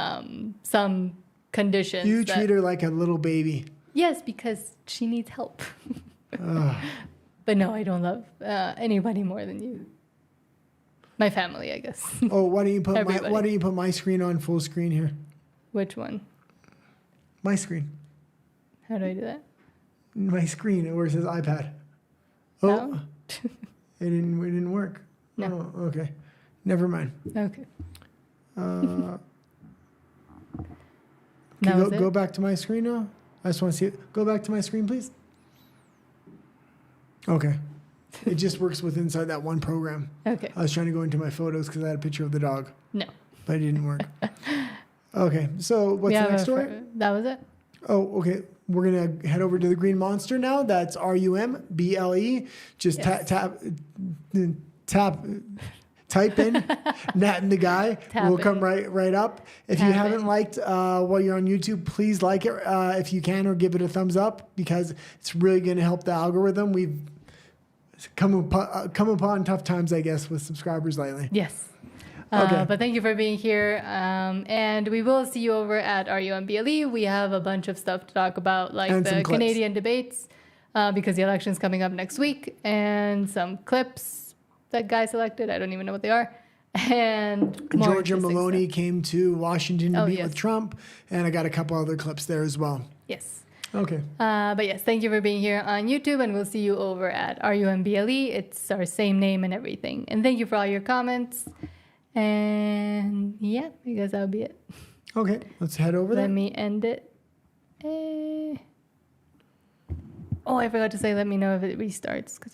Speaker 1: some conditions.
Speaker 2: You treat her like a little baby.
Speaker 1: Yes, because she needs help. But no, I don't love anybody more than you. My family, I guess.
Speaker 2: Oh, why don't you put
Speaker 1: Everybody.
Speaker 2: my screen on full screen here?
Speaker 1: Which one?
Speaker 2: My screen.
Speaker 1: How do I do that?
Speaker 2: My screen where it says iPad. Oh,
Speaker 1: No?
Speaker 2: it didn't work.
Speaker 1: No.
Speaker 2: Oh, okay. Never mind.
Speaker 1: Okay.
Speaker 2: Can
Speaker 1: That
Speaker 2: you
Speaker 1: was it?
Speaker 2: go back to my screen now? I just want to see it. Go back to my screen, please. Okay. It just works with inside that one program.
Speaker 1: Okay.
Speaker 2: I was trying to go into my photos because I had a picture of the dog,
Speaker 1: No.
Speaker 2: but it didn't work. Okay. So what's the next story?
Speaker 1: That was it?
Speaker 2: Oh, okay. We're going to head over to the Green Monster now. That's RUMBLE. Just
Speaker 1: Yes.
Speaker 2: type in Nat and the Guy. We'll come right up. If you haven't liked while you're on YouTube, please like it if you can, or give it a thumbs up, because it's really going to help the algorithm. We've come upon tough times, I guess, with subscribers lately.
Speaker 1: Yes.
Speaker 2: Okay.
Speaker 1: But thank you for being here. And we will see you over at RUMBLE. We have a bunch of stuff to talk about, like
Speaker 2: And some
Speaker 1: the
Speaker 2: clips.
Speaker 1: Canadian debates, because the election's coming up next week, and some clips that Guy selected. I don't even know what they are. And more
Speaker 2: Georgia
Speaker 1: interesting
Speaker 2: Maloney
Speaker 1: stuff.
Speaker 2: came to Washington to meet
Speaker 1: yes.
Speaker 2: with Trump, and I got a couple other clips there as well.
Speaker 1: Yes.
Speaker 2: Okay.
Speaker 1: But yes, thank you for being here on YouTube, and we'll see you over at RUMBLE. It's our same name and everything. And thank you for all your comments. And yeah, I guess that'll be it.
Speaker 2: Okay, let's head over there.
Speaker 1: Let me end it. Oh, I forgot to say, let me know if it restarts, because